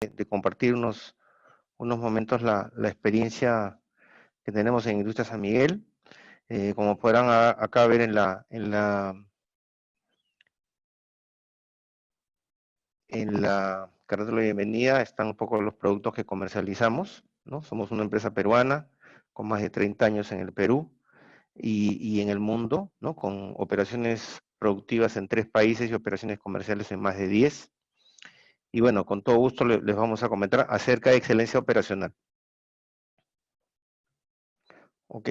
de compartir unos momentos la experiencia que tenemos en Industria San Miguel. Como podrán acá ver en la carátula de bienvenida están un poco los productos que comercializamos, ¿no? Somos una empresa peruana con más de 30 años en el Perú y en el mundo, ¿no? Con operaciones productivas en 3 países y operaciones comerciales en más de 10. Y bueno, con todo gusto les vamos a comentar acerca de excelencia operacional. Ok.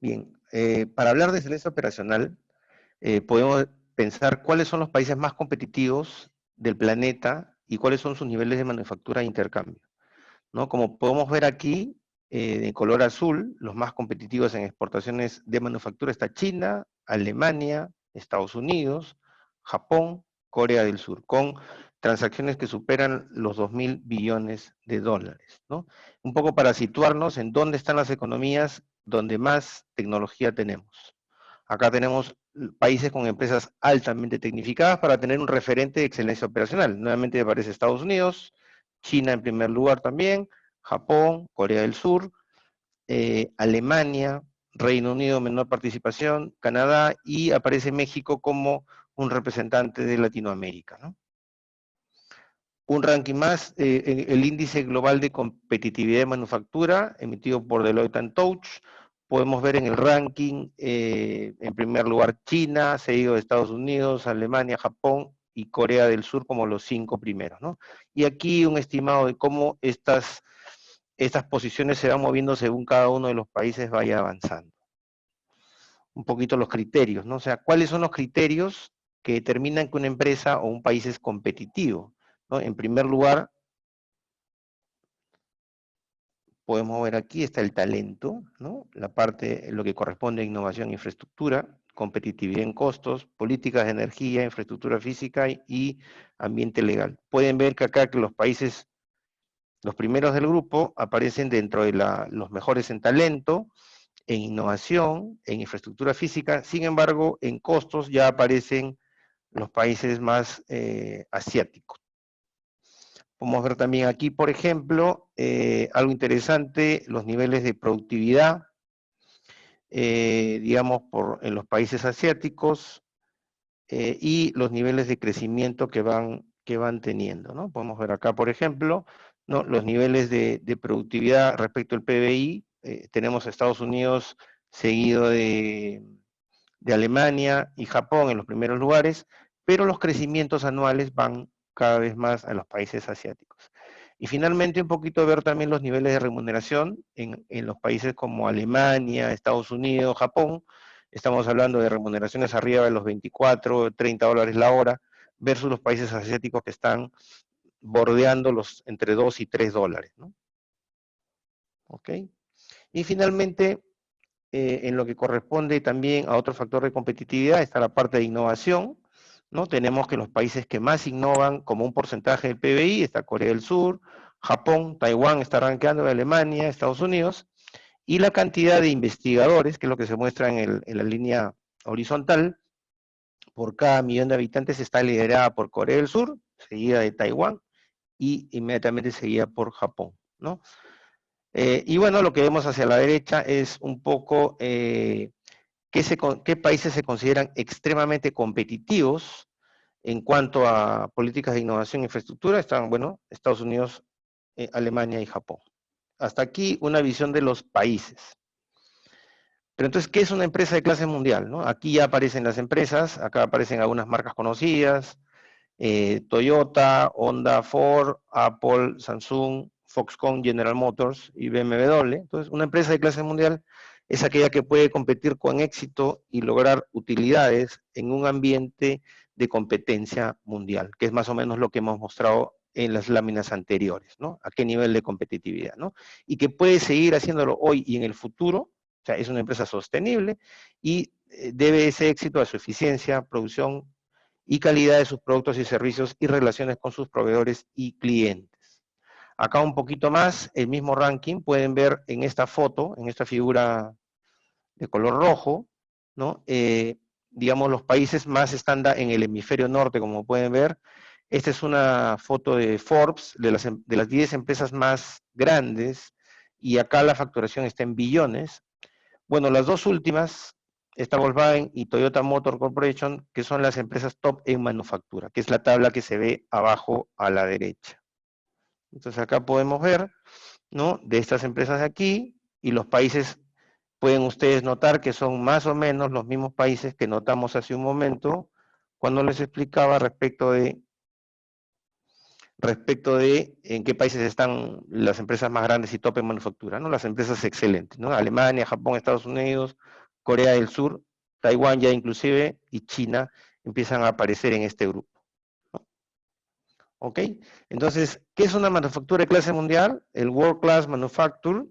Bien, para hablar de excelencia operacional, podemos pensar cuáles son los países más competitivos del planeta y cuáles son sus niveles de manufactura e intercambio, ¿no? Como podemos ver aquí, en color azul, los más competitivos en exportaciones de manufactura está China, Alemania, Estados Unidos, Japón, Corea del Sur, con transacciones que superan los 2.000 billones de dólares, ¿no? Un poco para situarnos en dónde están las economías donde más tecnología tenemos. Acá tenemos países con empresas altamente tecnificadas para tener un referente de excelencia operacional. Nuevamente aparece Estados Unidos, China en primer lugar también, Japón, Corea del Sur, Alemania, Reino Unido menor participación, Canadá, y aparece México como un representante de Latinoamérica, ¿no? Un ranking más, el índice global de competitividad de manufactura, emitido por Deloitte & Touch. Podemos ver en el ranking, en primer lugar China, seguido de Estados Unidos, Alemania, Japón y Corea del Sur como los 5 primeros, ¿no? Y aquí un estimado de cómo estas posiciones se van moviendo según cada uno de los países vaya avanzando. Un poquito los criterios, ¿no? O sea, ¿cuáles son los criterios que determinan que una empresa o un país es competitivo, ¿no? En primer lugar, podemos ver aquí está el talento, ¿no? La parte, lo que corresponde a innovación e infraestructura, competitividad en costos, políticas de energía, infraestructura física y ambiente legal. Pueden ver que acá que los países, los primeros del grupo, aparecen dentro de los mejores en talento, en innovación, en infraestructura física. Sin embargo, en costos ya aparecen los países más asiáticos. Podemos ver también aquí, por ejemplo, algo interesante, los niveles de productividad, digamos, en los países asiáticos, y los niveles de crecimiento que van teniendo, ¿no? Podemos ver acá, por ejemplo, ¿no? Los niveles de productividad respecto al PBI. Tenemos a Estados Unidos seguido de Alemania y Japón en los primeros lugares, pero los crecimientos anuales van cada vez más a los países asiáticos. Y finalmente un poquito ver también los niveles de remuneración en los países como Alemania, Estados Unidos, Japón. Estamos hablando de remuneraciones arriba de los 24, 30 dólares la hora, versus los países asiáticos que están bordeando los entre 2 y 3 dólares, ¿no? ¿Ok? Y finalmente, en lo que corresponde también a otro factor de competitividad, está la parte de innovación, ¿no? Tenemos que los países que más innovan como un porcentaje del PBI, está Corea del Sur, Japón, Taiwán está rankeando, Alemania, Estados Unidos, y la cantidad de investigadores, que es lo que se muestra en la línea horizontal, por cada millón de habitantes está liderada por Corea del Sur, seguida de Taiwán, y inmediatamente seguida por Japón, ¿no? Y bueno, lo que vemos hacia la derecha es un poco qué países se consideran extremadamente competitivos en cuanto a políticas de innovación e infraestructura. Están, bueno, Estados Unidos, Alemania y Japón. Hasta aquí una visión de los países. Pero entonces, ¿qué es una empresa de clase mundial, ¿no? Aquí ya aparecen las empresas, acá aparecen algunas marcas conocidas, Toyota, Honda, Ford, Apple, Samsung, Foxconn, General Motors y BMW. Entonces, una empresa de clase mundial es aquella que puede competir con éxito y lograr utilidades en un ambiente de competencia mundial, que es más o menos lo que hemos mostrado en las láminas anteriores, ¿no? A qué nivel de competitividad, ¿no? Y que puede seguir haciéndolo hoy y en el futuro. O sea, es una empresa sostenible y debe ese éxito a su eficiencia, producción y calidad de sus productos y servicios y relaciones con sus proveedores y clientes. Acá un poquito más, el mismo ranking, pueden ver en esta foto, en esta figura de color rojo, ¿no? digamos, los países más están en el hemisferio norte, como pueden ver. Esta es una foto de Forbes, de las 10 empresas más grandes, y acá la facturación está en billones. Bueno, las dos últimas, está Volkswagen y Toyota Motor Corporation, que son las empresas top en manufactura, que es la tabla que se ve abajo a la derecha. Entonces acá podemos ver, ¿no?, de estas empresas de aquí, y los países, pueden ustedes notar que son más o menos los mismos países que notamos hace un momento, cuando les explicaba respecto de en qué países están las empresas más grandes y top en manufactura, ¿no? Las empresas excelentes, ¿no? Alemania, Japón, Estados Unidos, Corea del Sur, Taiwán ya inclusive, y China empiezan a aparecer en este grupo, ¿no? ¿Ok? Entonces, ¿qué es una manufactura de clase mundial? El World Class Manufacture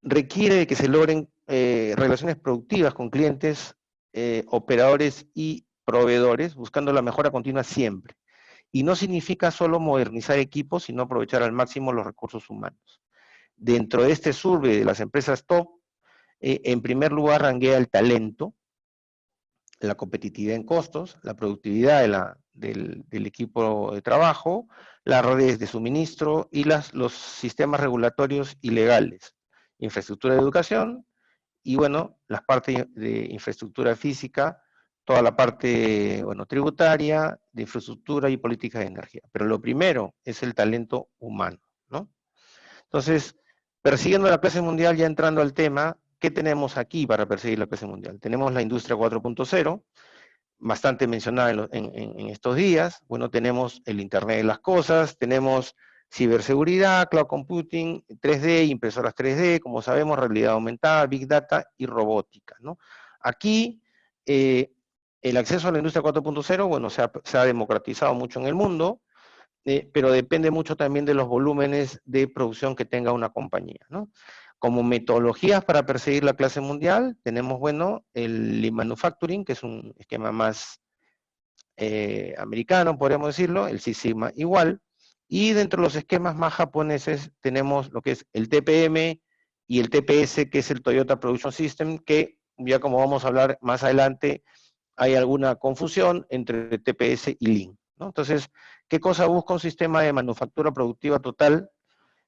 requiere de que se logren relaciones productivas con clientes, operadores y proveedores, buscando la mejora continua siempre. Y no significa solo modernizar equipos, sino aprovechar al máximo los recursos humanos. Dentro de este survey de las empresas top, en primer lugar ranguea el talento, la competitividad en costos, la productividad del equipo de trabajo, las redes de suministro y los sistemas regulatorios y legales, infraestructura de educación y, bueno, las partes de infraestructura física, toda la parte, bueno, tributaria, de infraestructura y políticas de energía. Pero lo primero es el talento humano, ¿no? Entonces, persiguiendo la clase mundial, ya entrando al tema, ¿qué tenemos aquí para perseguir la clase mundial? Tenemos la industria 4.0, bastante mencionada en estos días. Bueno, tenemos el Internet de las Cosas, tenemos ciberseguridad, cloud computing, 3D, impresoras 3D, como sabemos, realidad aumentada, big data y robótica, ¿no? Aquí, el acceso a la industria 4.0, bueno, se ha democratizado mucho en el mundo, pero depende mucho también de los volúmenes de producción que tenga una compañía, ¿no? Como metodologías para perseguir la clase mundial, tenemos, bueno, el Lean Manufacturing, que es un esquema más americano, podríamos decirlo, el Six Sigma igual, y dentro de los esquemas más japoneses tenemos lo que es el TPM y el TPS, que es el Toyota Production System, que ya como vamos a hablar más adelante, hay alguna confusión entre TPS y Lean, ¿no? Entonces, ¿qué cosa busca un sistema de manufactura productiva total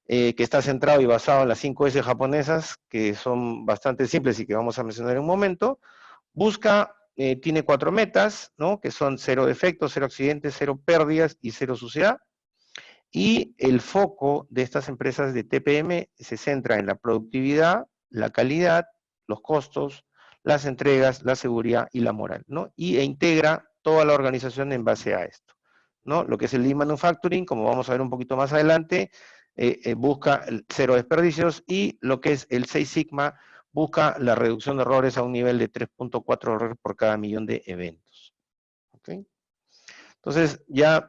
que está centrado y basado en las 5S japonesas, que son bastante simples y que vamos a mencionar en un momento? Busca, tiene 4 metas, ¿no?, que son 0 defectos, 0 accidentes, 0 pérdidas y 0 suciedad. Y el foco de estas empresas de TPM se centra en la productividad, la calidad, los costos, las entregas, la seguridad y la moral, ¿no? E integra toda la organización en base a esto, ¿no? Lo que es el Lean Manufacturing, como vamos a ver un poquito más adelante, busca 0 desperdicios, y lo que es el 6 Sigma busca la reducción de errores a un nivel de 3.4 errores por cada millón de eventos. ¿Okay? Entonces, ya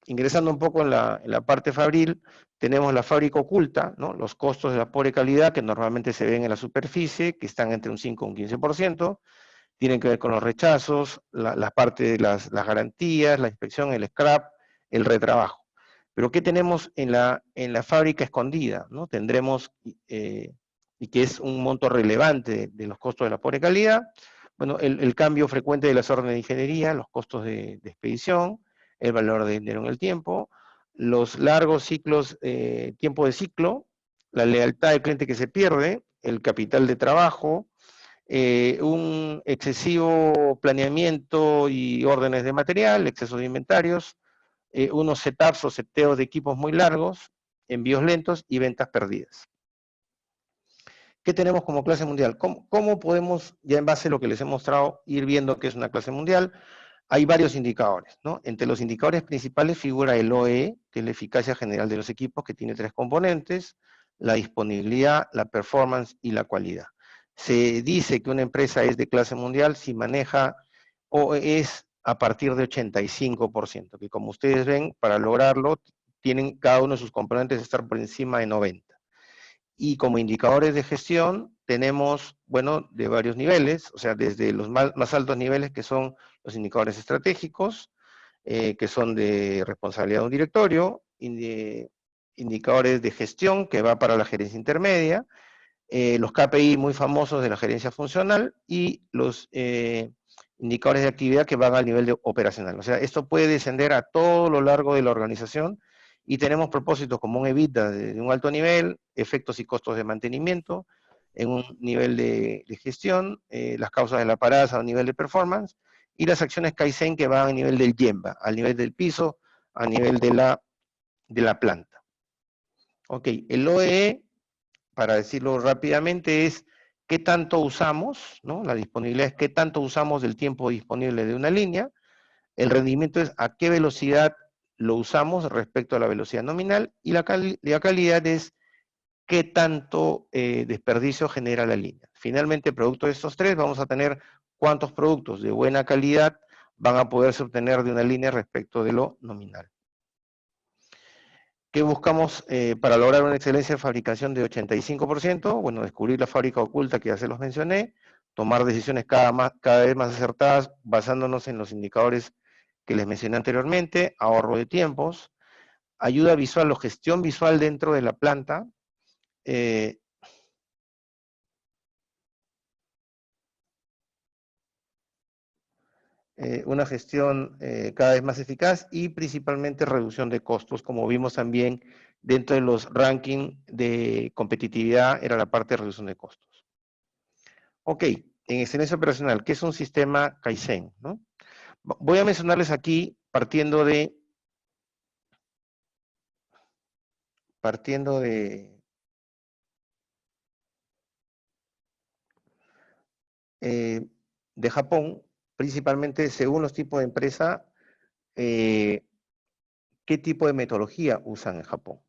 ingresando un poco en la parte fabril, tenemos la fábrica oculta, ¿no? Los costos de la pobre calidad que normalmente se ven en la superficie, que están entre un 5 y un 15%, tienen que ver con los rechazos, la parte de las garantías, la inspección, el scrap, el retrabajo. Pero ¿qué tenemos en la fábrica escondida, ¿no? Tendremos, y que es un monto relevante de los costos de la pobre calidad, bueno, el cambio frecuente de las órdenes de ingeniería, los costos de expedición, el valor de dinero en el tiempo, los largos ciclos, tiempo de ciclo, la lealtad del cliente que se pierde, el capital de trabajo, un excesivo planeamiento y órdenes de material, exceso de inventarios, unos setups o seteos de equipos muy largos, envíos lentos y ventas perdidas. ¿Qué tenemos como clase mundial? ¿Cómo podemos, ya en base a lo que les he mostrado, ir viendo qué es una clase mundial? Hay varios indicadores, ¿no? Entre los indicadores principales figura el OEE, que es la eficacia general de los equipos, que tiene 3 componentes: la disponibilidad, la performance y la calidad. Se dice que una empresa es de clase mundial si maneja OEE a partir de 85%, que como ustedes ven, para lograrlo, tienen cada uno de sus componentes estar por encima de 90. Y como indicadores de gestión tenemos, bueno, de varios niveles, o sea, desde los más altos niveles, que son los indicadores estratégicos, que son de responsabilidad de un directorio, indicadores de gestión, que va para la gerencia intermedia, los KPI muy famosos de la gerencia funcional y los indicadores de actividad que van al nivel de operacional. O sea, esto puede descender a todo lo largo de la organización y tenemos propósitos como un EBITDA de un alto nivel, efectos y costos de mantenimiento, en un nivel de gestión, las causas de la parada a un nivel de performance, y las acciones Kaizen que van a nivel del Gemba, al nivel del piso, a nivel de la planta. Ok, el OEE, para decirlo rápidamente, es qué tanto usamos, ¿no? La disponibilidad es qué tanto usamos del tiempo disponible de una línea. El rendimiento es a qué velocidad lo usamos respecto a la velocidad nominal. Y la calidad es qué tanto desperdicio genera la línea. Finalmente, producto de estos tres, vamos a tener cuántos productos de buena calidad van a poderse obtener de una línea respecto de lo nominal. ¿Qué buscamos para lograr una excelencia de fabricación de 85%? Bueno, descubrir la fábrica oculta que ya se los mencioné, tomar decisiones cada vez más acertadas basándonos en los indicadores que les mencioné anteriormente, ahorro de tiempos, ayuda visual o gestión visual dentro de la planta, una gestión cada vez más eficaz y principalmente reducción de costos, como vimos también dentro de los rankings de competitividad, era la parte de reducción de costos. Ok, en excelencia operacional, ¿qué es un sistema Kaizen? ¿No? Voy a mencionarles aquí, partiendo de eh, de Japón, principalmente según los tipos de empresa, qué tipo de metodología usan en Japón.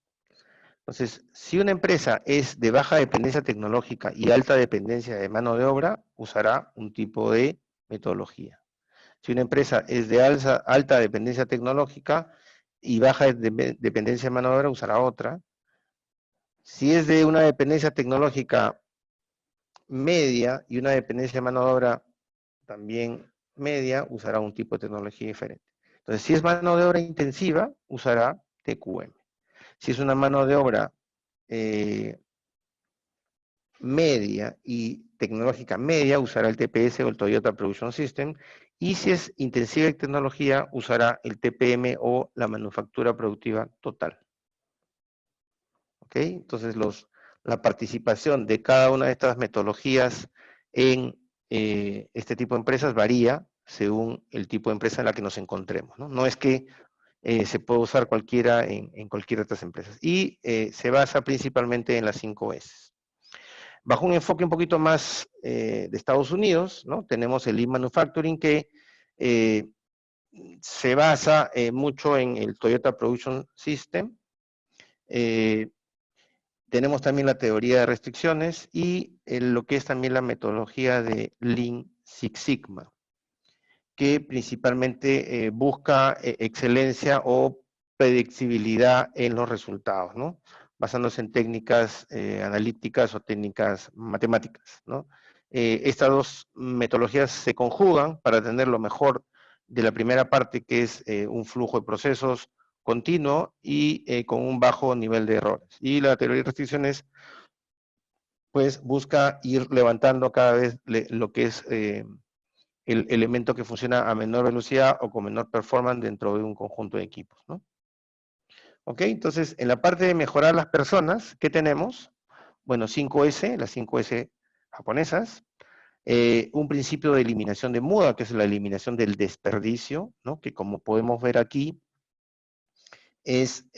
Entonces, si una empresa es de baja dependencia tecnológica y alta dependencia de mano de obra, usará un tipo de metodología. Si una empresa es de alta dependencia tecnológica y baja dependencia de mano de obra, usará otra. Si es de una dependencia tecnológica media y una dependencia de mano de obra también media, usará un tipo de tecnología diferente. Entonces, si es mano de obra intensiva, usará TQM. Si es una mano de obra media y tecnológica media, usará el TPS o el Toyota Production System, y si es intensiva en tecnología, usará el TPM o la manufactura productiva total. ¿Ok? Entonces, la participación de cada una de estas metodologías en este tipo de empresas varía según el tipo de empresa en la que nos encontremos. No es que se puede usar cualquiera en cualquiera de estas empresas. Y se basa principalmente en las 5 S. Bajo un enfoque un poquito más de Estados Unidos, ¿no? Tenemos el Lean Manufacturing que se basa mucho en el Toyota Production System. Tenemos también la teoría de restricciones y lo que es también la metodología de Lean Six Sigma, que principalmente busca excelencia o predictibilidad en los resultados, ¿no? Basándose en técnicas analíticas o técnicas matemáticas, ¿no? Estas dos metodologías se conjugan para tener lo mejor de la primera parte, que es un flujo de procesos continuo y con un bajo nivel de errores. Y la teoría de restricciones, pues, busca ir levantando cada vez lo que es el elemento que funciona a menor velocidad o con menor performance dentro de un conjunto de equipos, ¿no? Ok, entonces en la parte de mejorar las personas, ¿qué tenemos? Bueno, 5S, las 5S japonesas, un principio de eliminación de muda, que es la eliminación del desperdicio, ¿no? Que como podemos ver aquí, es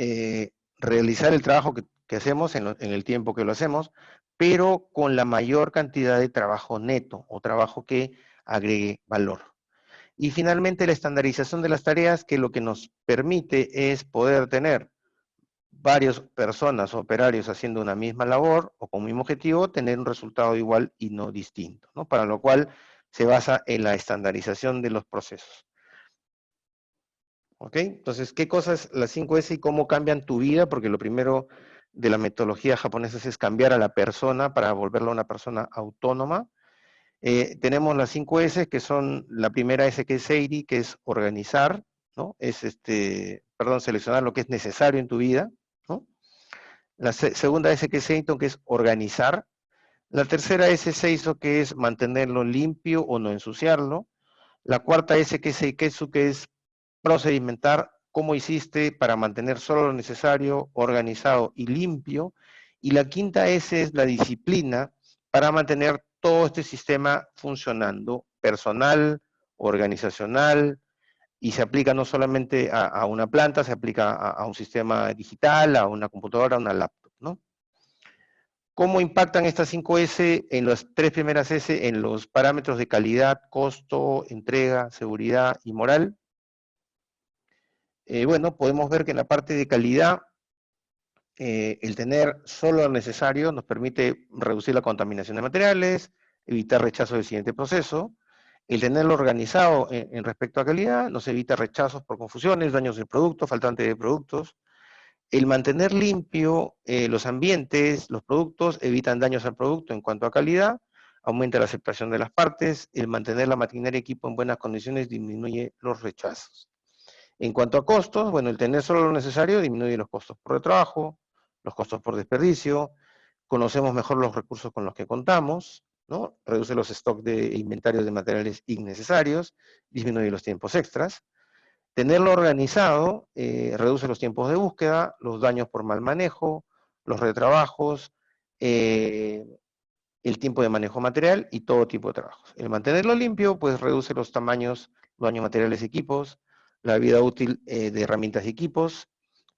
realizar el trabajo que hacemos en el tiempo que lo hacemos, pero con la mayor cantidad de trabajo neto o trabajo que agregue valor. Y finalmente la estandarización de las tareas, que lo que nos permite es poder tener varias personas o operarios haciendo una misma labor o con un mismo objetivo, tener un resultado igual y no distinto, ¿no? Para lo cual se basa en la estandarización de los procesos. ¿Ok? Entonces, ¿qué cosas las 5S y cómo cambian tu vida? Porque lo primero de la metodología japonesa es cambiar a la persona para volverla una persona autónoma. Tenemos las 5 S, que son la primera S que es Seiri, que es organizar, ¿no? Es seleccionar lo que es necesario en tu vida, ¿no? La segunda S que es Seiton, que es organizar. La tercera S se hizo, que es mantenerlo limpio o no ensuciarlo. La cuarta S que es Seiketsu, que es procedimentar cómo hiciste para mantener solo lo necesario, organizado y limpio. Y la quinta S es la disciplina para mantener todo este sistema funcionando, personal, organizacional, y se aplica no solamente a una planta, se aplica a un sistema digital, a una computadora, a una laptop, ¿no? ¿Cómo impactan estas 5S en las tres primeras S en los parámetros de calidad, costo, entrega, seguridad y moral? Bueno, podemos ver que en la parte de calidad, el tener solo lo necesario nos permite reducir la contaminación de materiales, evitar rechazo del siguiente proceso. El tenerlo organizado en respecto a calidad nos evita rechazos por confusiones, daños del producto, faltante de productos. El mantener limpio los ambientes, los productos, evitan daños al producto en cuanto a calidad, aumenta la aceptación de las partes, el mantener la maquinaria y equipo en buenas condiciones disminuye los rechazos. En cuanto a costos, bueno, el tener solo lo necesario disminuye los costos por retrabajo, los costos por desperdicio, conocemos mejor los recursos con los que contamos, ¿no? Reduce los stocks de inventarios de materiales innecesarios, disminuye los tiempos extras. Tenerlo organizado reduce los tiempos de búsqueda, los daños por mal manejo, los retrabajos, el tiempo de manejo material y todo tipo de trabajos. El mantenerlo limpio, pues reduce los tamaños, los daños materiales y equipos, la vida útil de herramientas y equipos,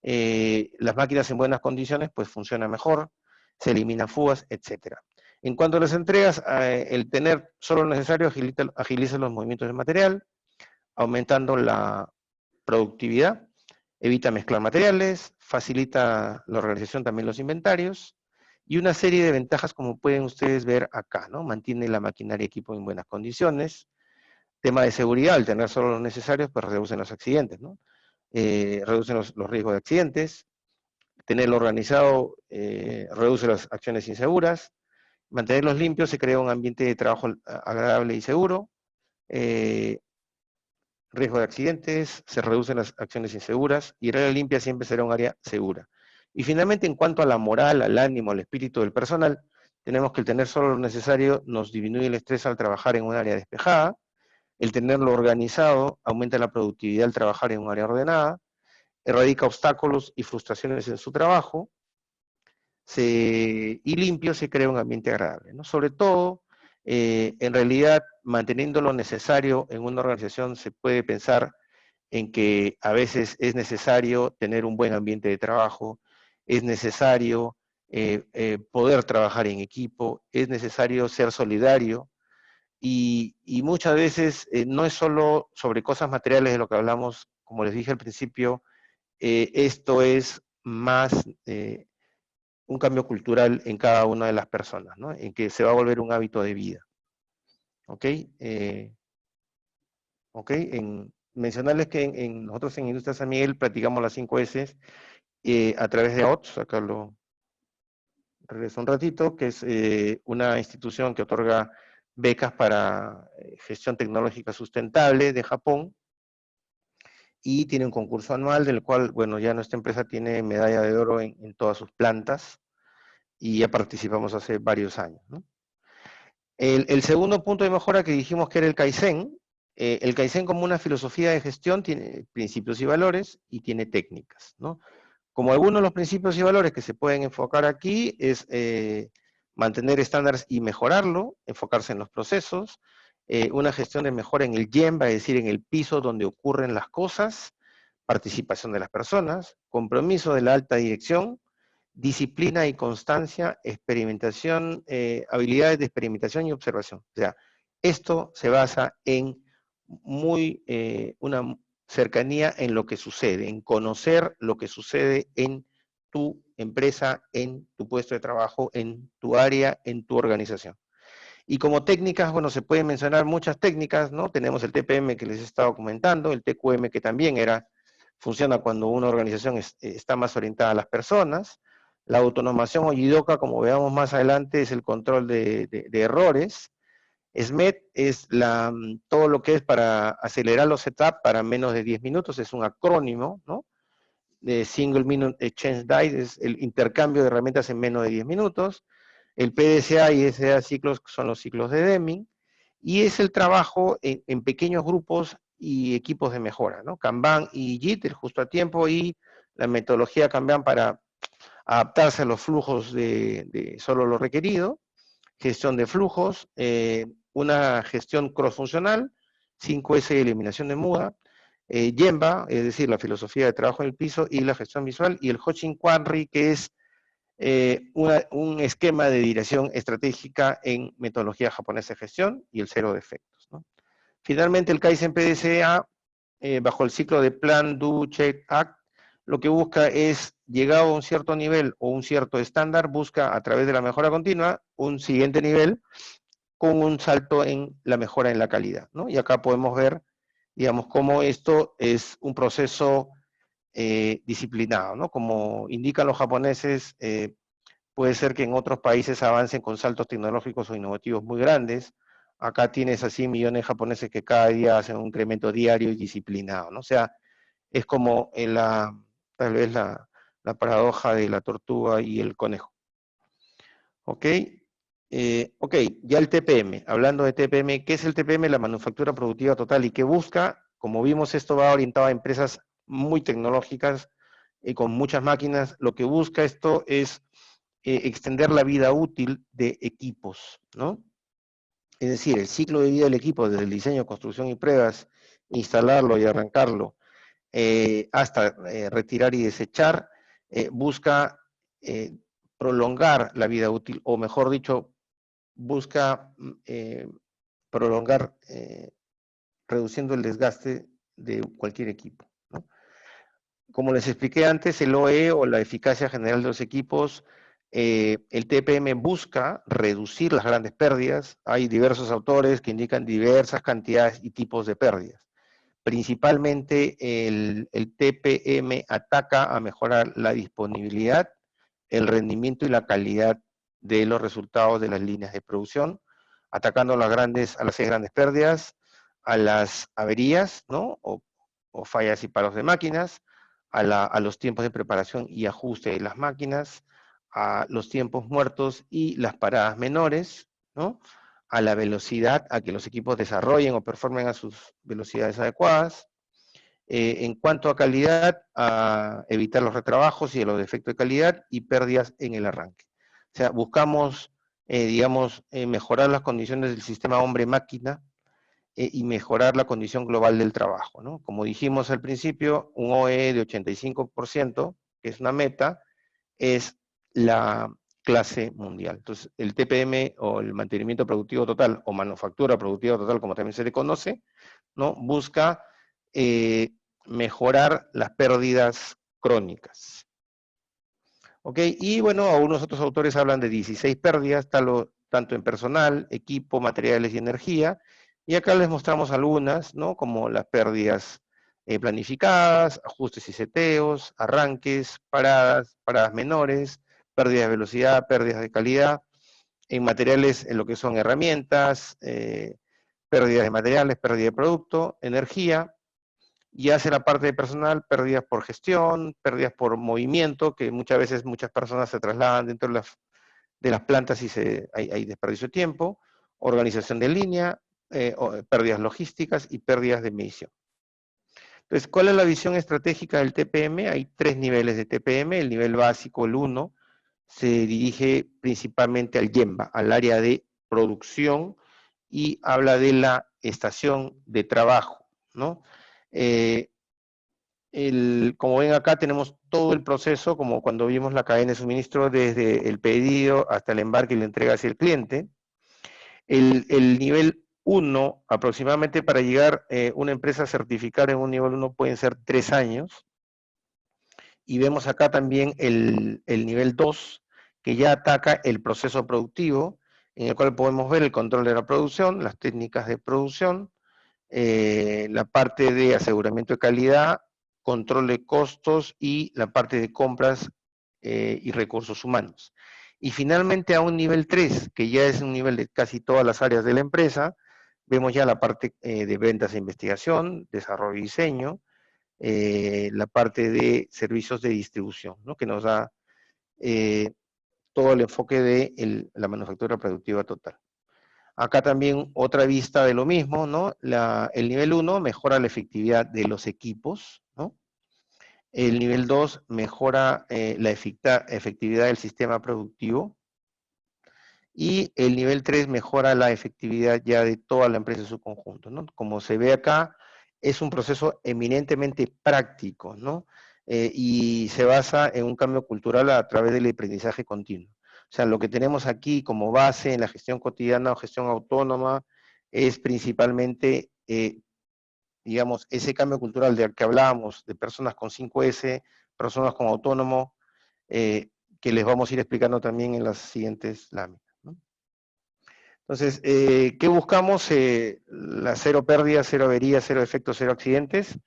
las máquinas en buenas condiciones, pues funcionan mejor, se eliminan fugas, etc. En cuanto a las entregas, el tener solo lo necesario agiliza los movimientos del material, aumentando la productividad, evita mezclar materiales, facilita la organización también los inventarios, y una serie de ventajas como pueden ustedes ver acá, ¿no? Mantiene la maquinaria y equipo en buenas condiciones. Tema de seguridad, al tener solo los necesarios, pues reducen los accidentes, ¿no? Reducen los riesgos de accidentes. Tenerlo organizado reduce las acciones inseguras. Mantenerlos limpios, se crea un ambiente de trabajo agradable y seguro. Riesgo de accidentes, se reducen las acciones inseguras, y el área limpia siempre será un área segura. Y finalmente, en cuanto a la moral, al ánimo, al espíritu del personal, tenemos que el tener solo lo necesario nos disminuye el estrés al trabajar en un área despejada, el tenerlo organizado aumenta la productividad al trabajar en un área ordenada, erradica obstáculos y frustraciones en su trabajo, y limpio se crea un ambiente agradable, ¿no? Sobre todo, en realidad, manteniendo lo necesario en una organización, se puede pensar en que a veces es necesario tener un buen ambiente de trabajo, es necesario poder trabajar en equipo, es necesario ser solidario, y muchas veces no es solo sobre cosas materiales de lo que hablamos, como les dije al principio, esto es más un cambio cultural en cada una de las personas, ¿no? En que se va a volver un hábito de vida. ¿Ok? ¿Ok? Mencionarles que nosotros en Industria San Miguel practicamos las 5 S a través de AOTS, acá lo regreso un ratito, que es una institución que otorga becas para gestión tecnológica sustentable de Japón, y tiene un concurso anual del cual, bueno, ya nuestra empresa tiene medalla de oro en todas sus plantas, y ya participamos hace varios años, ¿no? El segundo punto de mejora que dijimos que era el Kaizen como una filosofía de gestión tiene principios y valores y tiene técnicas, ¿no? Como algunos de los principios y valores que se pueden enfocar aquí es mantener estándares y mejorarlo, enfocarse en los procesos, una gestión de mejora en el Gemba, es decir, en el piso donde ocurren las cosas, participación de las personas, compromiso de la alta dirección, disciplina y constancia, experimentación, habilidades de experimentación y observación. O sea, esto se basa en una cercanía en lo que sucede, en conocer lo que sucede en tu empresa, en tu puesto de trabajo, en tu área, en tu organización. Y como técnicas, bueno, se pueden mencionar muchas técnicas, ¿no? Tenemos el TPM que les he estado comentando, el TQM que también funciona cuando una organización está más orientada a las personas. La autonomación o JIDOKA, como veamos más adelante, es el control de errores. SMET es todo lo que es para acelerar los setups para menos de 10 minutos, es un acrónimo, ¿no? De Single Minute Exchange Die, es el intercambio de herramientas en menos de 10 minutos. El PDCA y SA ciclos son los ciclos de Deming, y es el trabajo en pequeños grupos y equipos de mejora, ¿no? Kanban y JIT, el justo a tiempo, y la metodología Kanban para adaptarse a los flujos de solo lo requerido, gestión de flujos, una gestión cross-funcional, 5S y eliminación de muda, Gemba, es decir, la filosofía de trabajo en el piso y la gestión visual, y el Hoshin Quanri, que es un esquema de dirección estratégica en metodología japonesa de gestión y el cero defectos, ¿no? Finalmente, el Kaizen PDCA, bajo el ciclo de Plan, Do, Check, Act, lo que busca es, llegado a un cierto nivel o un cierto estándar, busca a través de la mejora continua un siguiente nivel con un salto en la mejora en la calidad, ¿no? Y acá podemos ver, digamos, cómo esto es un proceso disciplinado, ¿no? Como indican los japoneses, puede ser que en otros países avancen con saltos tecnológicos o innovativos muy grandes. Acá tienes así millones de japoneses que cada día hacen un incremento diario y disciplinado, ¿no? O sea, es como tal vez la paradoja de la tortuga y el conejo. ¿Ok? Ok, ya el TPM. Hablando de TPM, ¿qué es el TPM? La manufactura productiva total. ¿Y qué busca? Como vimos, esto va orientado a empresas muy tecnológicas y con muchas máquinas. Lo que busca esto es extender la vida útil de equipos, ¿no? Es decir, el ciclo de vida del equipo, desde el diseño, construcción y pruebas, instalarlo y arrancarlo, hasta retirar y desechar, busca prolongar la vida útil, o mejor dicho, busca prolongar, reduciendo el desgaste de cualquier equipo, ¿no? Como les expliqué antes, el OE o la eficacia general de los equipos, el TPM busca reducir las grandes pérdidas. Hay diversos autores que indican diversas cantidades y tipos de pérdidas. Principalmente el TPM ataca a mejorar la disponibilidad, el rendimiento y la calidad de los resultados de las líneas de producción, atacando a las 6 grandes pérdidas, a las averías, ¿no? O fallas y paros de máquinas, a los tiempos de preparación y ajuste de las máquinas, a los tiempos muertos y las paradas menores, ¿no? A la velocidad, a que los equipos desarrollen o performen a sus velocidades adecuadas. En cuanto a calidad, a evitar los retrabajos y los defectos de calidad y pérdidas en el arranque. O sea, buscamos, digamos, mejorar las condiciones del sistema hombre-máquina y mejorar la condición global del trabajo, ¿no? Como dijimos al principio, un OE de 85%, que es una meta, es la clase mundial. Entonces, el TPM o el mantenimiento productivo total o manufactura productiva total, como también se le conoce, ¿no? Busca mejorar las pérdidas crónicas. ¿Ok? Y bueno, algunos otros autores hablan de 16 pérdidas, tanto en personal, equipo, materiales y energía. Y acá les mostramos algunas, ¿no? Como las pérdidas planificadas, ajustes y seteos, arranques, paradas menores, pérdidas de velocidad, pérdidas de calidad. En materiales, en lo que son herramientas, pérdidas de materiales, pérdida de producto, energía, y hace la parte de personal, pérdidas por gestión, pérdidas por movimiento, que muchas veces muchas personas se trasladan dentro de las plantas y hay desperdicio de tiempo, organización de línea, pérdidas logísticas y pérdidas de medición. Entonces, ¿cuál es la visión estratégica del TPM? Hay 3 niveles de TPM. El nivel básico, el 1, se dirige principalmente al Gemba, al área de producción, y habla de la estación de trabajo, ¿no? Como ven acá tenemos todo el proceso, como cuando vimos la cadena de suministro, desde el pedido hasta el embarque y la entrega hacia el cliente. El nivel 1, aproximadamente para llegar una empresa a certificar en un nivel 1 pueden ser 3 años. Y vemos acá también el nivel 2, que ya ataca el proceso productivo, en el cual podemos ver el control de la producción, las técnicas de producción, la parte de aseguramiento de calidad, control de costos y la parte de compras y recursos humanos. Y finalmente a un nivel 3, que ya es un nivel de casi todas las áreas de la empresa, vemos ya la parte de ventas e investigación, desarrollo y diseño, la parte de servicios de distribución, ¿no? Que nos da todo el enfoque de la manufactura productiva total. Acá también otra vista de lo mismo, ¿no? El nivel 1 mejora la efectividad de los equipos, ¿no? El nivel 2 mejora la efectividad del sistema productivo. Y el nivel 3 mejora la efectividad ya de toda la empresa en su conjunto, ¿no? Como se ve acá, es un proceso eminentemente práctico, ¿no? Y se basa en un cambio cultural a través del aprendizaje continuo. O sea, lo que tenemos aquí como base en la gestión cotidiana o gestión autónoma es principalmente, digamos, ese cambio cultural del que hablábamos, de personas con 5S, personas con autónomo, que les vamos a ir explicando también en las siguientes láminas. Entonces, ¿qué buscamos? La cero pérdidas, cero averías, cero defectos, cero accidentes.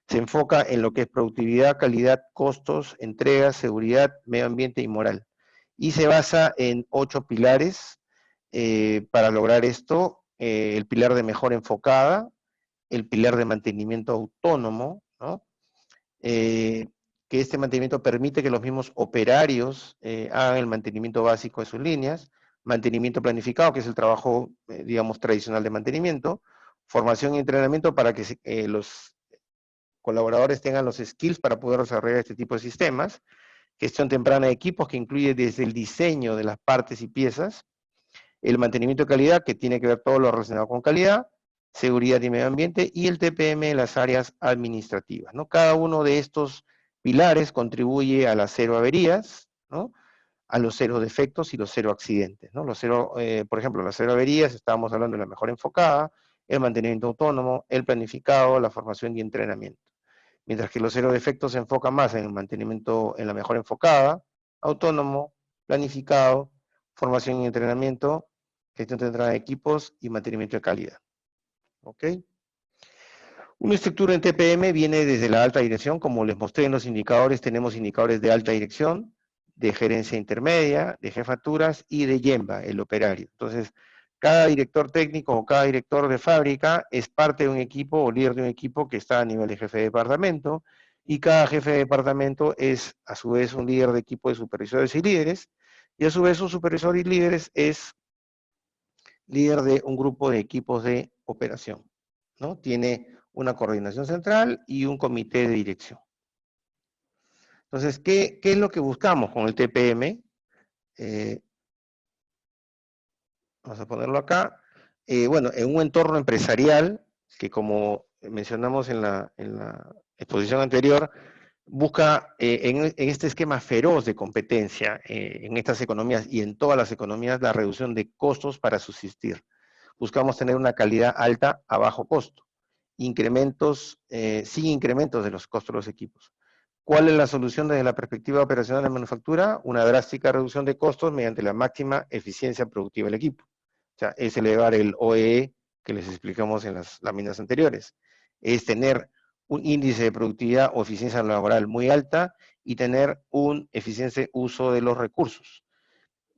Se enfoca en lo que es productividad, calidad, costos, entrega, seguridad, medio ambiente y moral. Y se basa en 8 pilares para lograr esto. El pilar de mejora enfocada, el pilar de mantenimiento autónomo, ¿no? Que este mantenimiento permite que los mismos operarios hagan el mantenimiento básico de sus líneas, mantenimiento planificado, que es el trabajo, digamos, tradicional de mantenimiento, formación y entrenamiento para que los colaboradores tengan los skills para poder desarrollar este tipo de sistemas, gestión temprana de equipos, que incluye desde el diseño de las partes y piezas, el mantenimiento de calidad, que tiene que ver todo lo relacionado con calidad, seguridad y medio ambiente, y el TPM en las áreas administrativas, ¿no? Cada uno de estos pilares contribuye a las cero averías, ¿no? A los cero defectos y los cero accidentes, ¿no? Por ejemplo, las cero averías, estábamos hablando de la mejora enfocada, el mantenimiento autónomo, el planificado, la formación y entrenamiento. Mientras que los cero defectos se enfocan más en el mantenimiento, en la mejora enfocada, autónomo, planificado, formación y entrenamiento, gestión centrada de equipos y mantenimiento de calidad. ¿Ok? Una estructura en TPM viene desde la alta dirección, como les mostré en los indicadores, tenemos indicadores de alta dirección, de gerencia intermedia, de jefaturas y de YEMBA, el operario. Entonces, cada director técnico o cada director de fábrica es parte de un equipo o líder de un equipo que está a nivel de jefe de departamento, y cada jefe de departamento es a su vez un líder de equipo de supervisores y líderes, y a su vez un supervisor y líderes es líder de un grupo de equipos de operación, ¿no? Tiene una coordinación central y un comité de dirección. Entonces, ¿qué es lo que buscamos con el TPM? Vamos a ponerlo acá. Bueno, en un entorno empresarial, que como mencionamos en la exposición anterior, busca en este esquema feroz de competencia, en estas economías y en todas las economías, la reducción de costos para subsistir. Buscamos tener una calidad alta a bajo costo, sin incrementos de los costos de los equipos. ¿Cuál es la solución desde la perspectiva operacional de la manufactura? Una drástica reducción de costos mediante la máxima eficiencia productiva del equipo. O sea, es elevar el OEE que les explicamos en las láminas anteriores. Es tener un índice de productividad o eficiencia laboral muy alta y tener un eficiente uso de los recursos,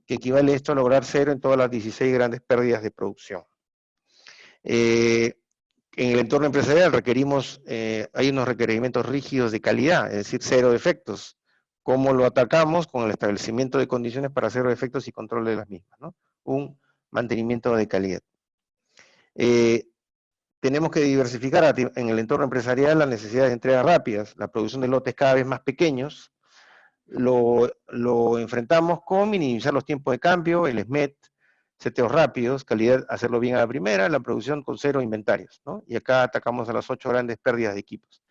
que equivale esto a lograr cero en todas las 16 grandes pérdidas de producción. En el entorno empresarial hay unos requerimientos rígidos de calidad, es decir, cero defectos. ¿Cómo lo atacamos? Con el establecimiento de condiciones para cero defectos y control de las mismas, ¿no? Un mantenimiento de calidad. Tenemos que diversificar en el entorno empresarial las necesidades de entregas rápidas, la producción de lotes cada vez más pequeños. Lo enfrentamos con minimizar los tiempos de cambio, el SMET, seteos rápidos, calidad, hacerlo bien a la primera, la producción con cero inventarios, ¿no? Y acá atacamos a las 8 grandes pérdidas de equipos.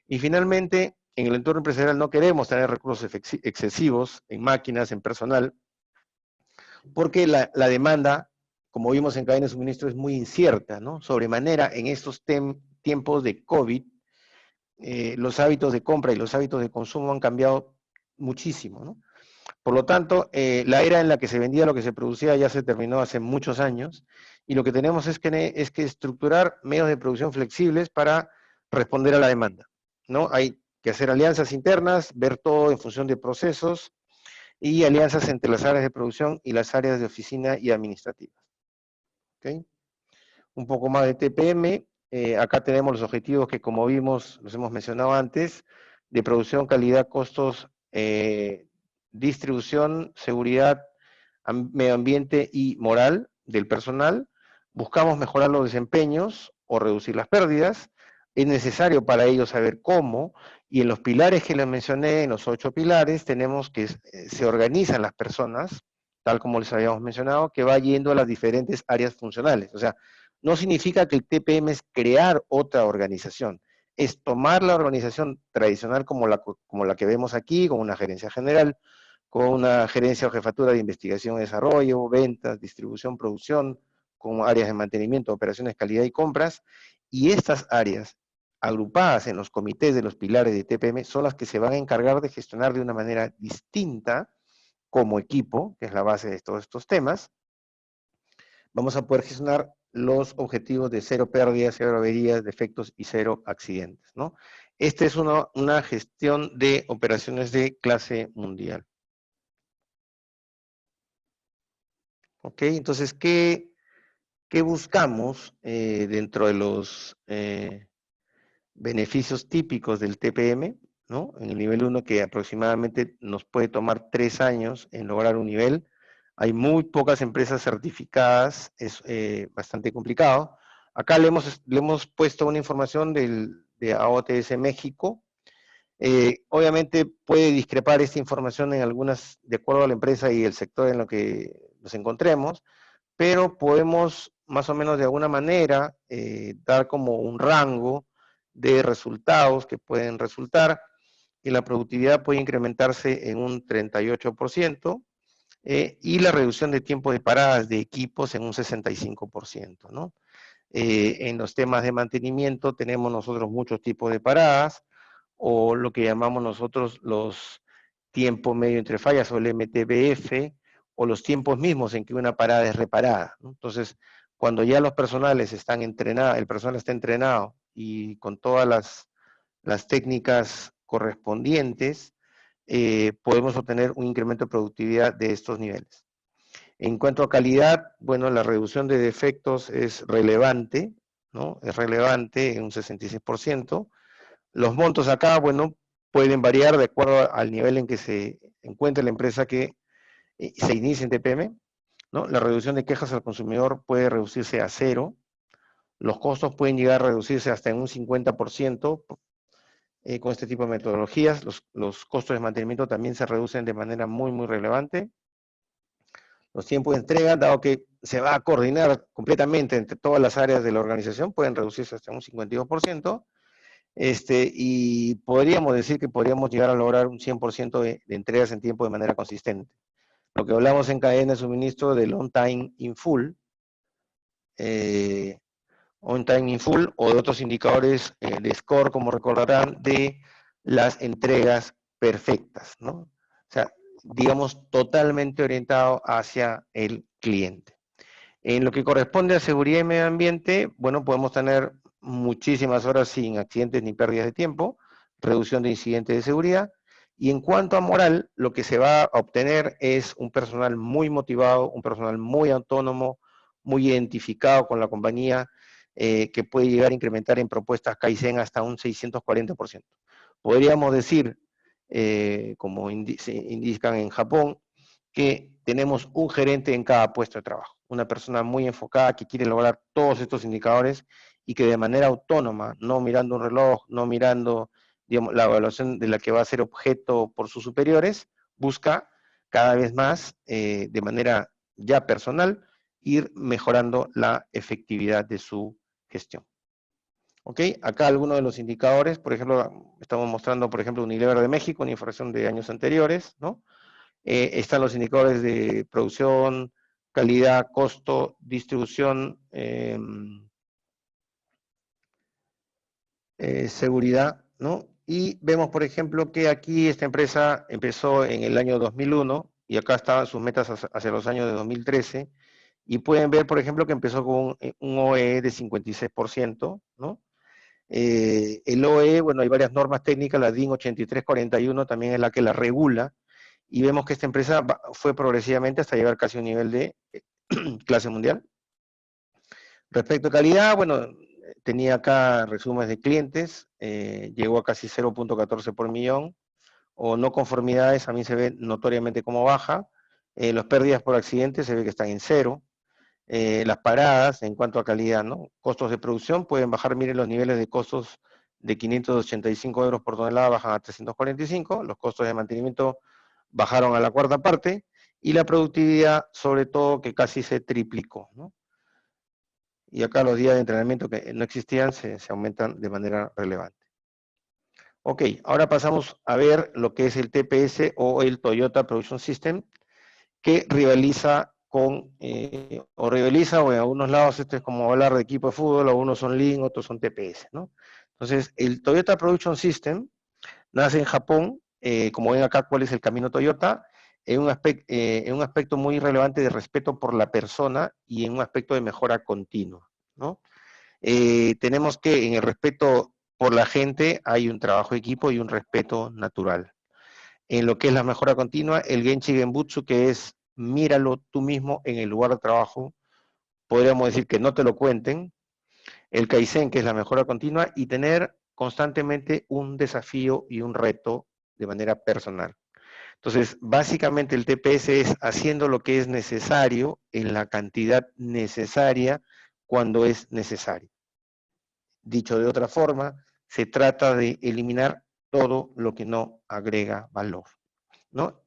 Y finalmente, en el entorno empresarial no queremos tener recursos excesivos en máquinas, en personal, porque la demanda, como vimos en cadena de suministro, es muy incierta, ¿no? Sobremanera, en estos tiempos de COVID, los hábitos de compra y los hábitos de consumo han cambiado muchísimo, ¿no? Por lo tanto, la era en la que se vendía lo que se producía ya se terminó hace muchos años, y lo que tenemos es que estructurar medios de producción flexibles para responder a la demanda, ¿no? Hay que hacer alianzas internas, ver todo en función de procesos, y alianzas entre las áreas de producción y las áreas de oficina y administrativas. ¿Okay? Un poco más de TPM, acá tenemos los objetivos que, como vimos, los hemos mencionado antes, de producción, calidad, costos, distribución, seguridad, medio ambiente y moral del personal. Buscamos mejorar los desempeños o reducir las pérdidas. Es necesario para ello saber cómo, y en los pilares que les mencioné, en los 8 pilares, tenemos que se organizan las personas, tal como les habíamos mencionado, que va yendo a las diferentes áreas funcionales. O sea, no significa que el TPM es crear otra organización, es tomar la organización tradicional como la que vemos aquí, con una gerencia general, con una gerencia o jefatura de investigación y desarrollo, ventas, distribución, producción, con áreas de mantenimiento, operaciones, calidad y compras, y estas áreas agrupadas en los comités de los pilares de TPM son las que se van a encargar de gestionar de una manera distinta como equipo, que es la base de todos estos temas. Vamos a poder gestionar los objetivos de cero pérdidas, cero averías, defectos y cero accidentes, ¿no? Esta es una gestión de operaciones de clase mundial. ¿Ok? Entonces, ¿qué buscamos dentro de los beneficios típicos del TPM? ¿No? En el nivel 1, que aproximadamente nos puede tomar 3 años en lograr un nivel. Hay muy pocas empresas certificadas, es bastante complicado. Acá le hemos puesto una información de AOTS México. Obviamente puede discrepar esta información en algunas, de acuerdo a la empresa y el sector en lo que nos encontremos, pero podemos más o menos de alguna manera dar como un rango de resultados que pueden resultar, que la productividad puede incrementarse en un 38%, y la reducción de tiempo de paradas de equipos en un 65%, ¿no? En los temas de mantenimiento tenemos nosotros muchos tipos de paradas, o lo que llamamos nosotros los tiempos medio entre fallas, o el MTBF, o los tiempos mismos en que una parada es reparada, ¿no? Entonces, cuando ya los personales están entrenados, el personal está entrenado y con todas las técnicas correspondientes, podemos obtener un incremento de productividad de estos niveles. En cuanto a calidad, bueno, la reducción de defectos es relevante, ¿no? Es relevante en un 66%. Los montos acá, bueno, pueden variar de acuerdo al nivel en que se encuentre la empresa que se inicie en TPM, ¿no? La reducción de quejas al consumidor puede reducirse a 0. Los costos pueden llegar a reducirse hasta en un 50%. Con este tipo de metodologías, los costos de mantenimiento también se reducen de manera muy, muy relevante. Los tiempos de entrega, dado que se va a coordinar completamente entre todas las áreas de la organización, pueden reducirse hasta un 52%. Y podríamos decir que podríamos llegar a lograr un 100% de entregas en tiempo de manera consistente. Lo que hablamos en cadena de suministro del on time in full, o de otros indicadores de score, como recordarán, de las entregas perfectas, ¿no? O sea, digamos, totalmente orientado hacia el cliente. En lo que corresponde a seguridad y medio ambiente, bueno, podemos tener muchísimas horas sin accidentes ni pérdidas de tiempo, reducción de incidentes de seguridad, y en cuanto a moral, lo que se va a obtener es un personal muy motivado, un personal muy autónomo, muy identificado con la compañía, que puede llegar a incrementar en propuestas Kaizen hasta un 640%. Podríamos decir, como se indican en Japón, que tenemos un gerente en cada puesto de trabajo, una persona muy enfocada que quiere lograr todos estos indicadores y que de manera autónoma, no mirando un reloj, no mirando, digamos, la evaluación de la que va a ser objeto por sus superiores, busca cada vez más, de manera ya personal, ir mejorando la efectividad de su gestión. ¿Ok? Acá algunos de los indicadores, por ejemplo, estamos mostrando, por ejemplo, Unilever de México, una información de años anteriores, ¿no? Están los indicadores de producción, calidad, costo, distribución, seguridad, ¿no? Y vemos, por ejemplo, que aquí esta empresa empezó en el año 2001 y acá estaban sus metas hacia los años de 2013, y pueden ver, por ejemplo, que empezó con un OE de 56%, ¿no? El OE, bueno, hay varias normas técnicas, la DIN 8341 también es la que la regula, y vemos que esta empresa fue progresivamente hasta llegar casi a un nivel de clase mundial. Respecto a calidad, bueno, tenía acá resúmenes de clientes, llegó a casi 0.14 por millón, o no conformidades también se ve notoriamente como baja. Las pérdidas por accidente se ve que están en 0. Las paradas en cuanto a calidad, ¿no? Costos de producción pueden bajar, miren los niveles de costos de 585 euros por tonelada bajan a 345, los costos de mantenimiento bajaron a la cuarta parte, y la productividad, sobre todo, que casi se triplicó, ¿no? Y acá los días de entrenamiento que no existían se aumentan de manera relevante. Ok, ahora pasamos a ver lo que es el TPS o el Toyota Production System, que rivaliza o en algunos lados esto es como hablar de equipo de fútbol, algunos son Lean, otros son TPS, ¿no? Entonces, el Toyota Production System nace en Japón, como ven acá cuál es el camino Toyota, en un aspecto muy relevante de respeto por la persona y en un aspecto de mejora continua, ¿no? Tenemos que en el respeto por la gente hay un trabajo de equipo y un respeto natural. En lo que es la mejora continua, el Genchi Genbutsu, que es míralo tú mismo en el lugar de trabajo, podríamos decir que no te lo cuenten, el Kaizen, que es la mejora continua, y tener constantemente un desafío y un reto de manera personal. Entonces, básicamente el TPS es haciendo lo que es necesario en la cantidad necesaria cuando es necesario. Dicho de otra forma, se trata de eliminar todo lo que no agrega valor, ¿no?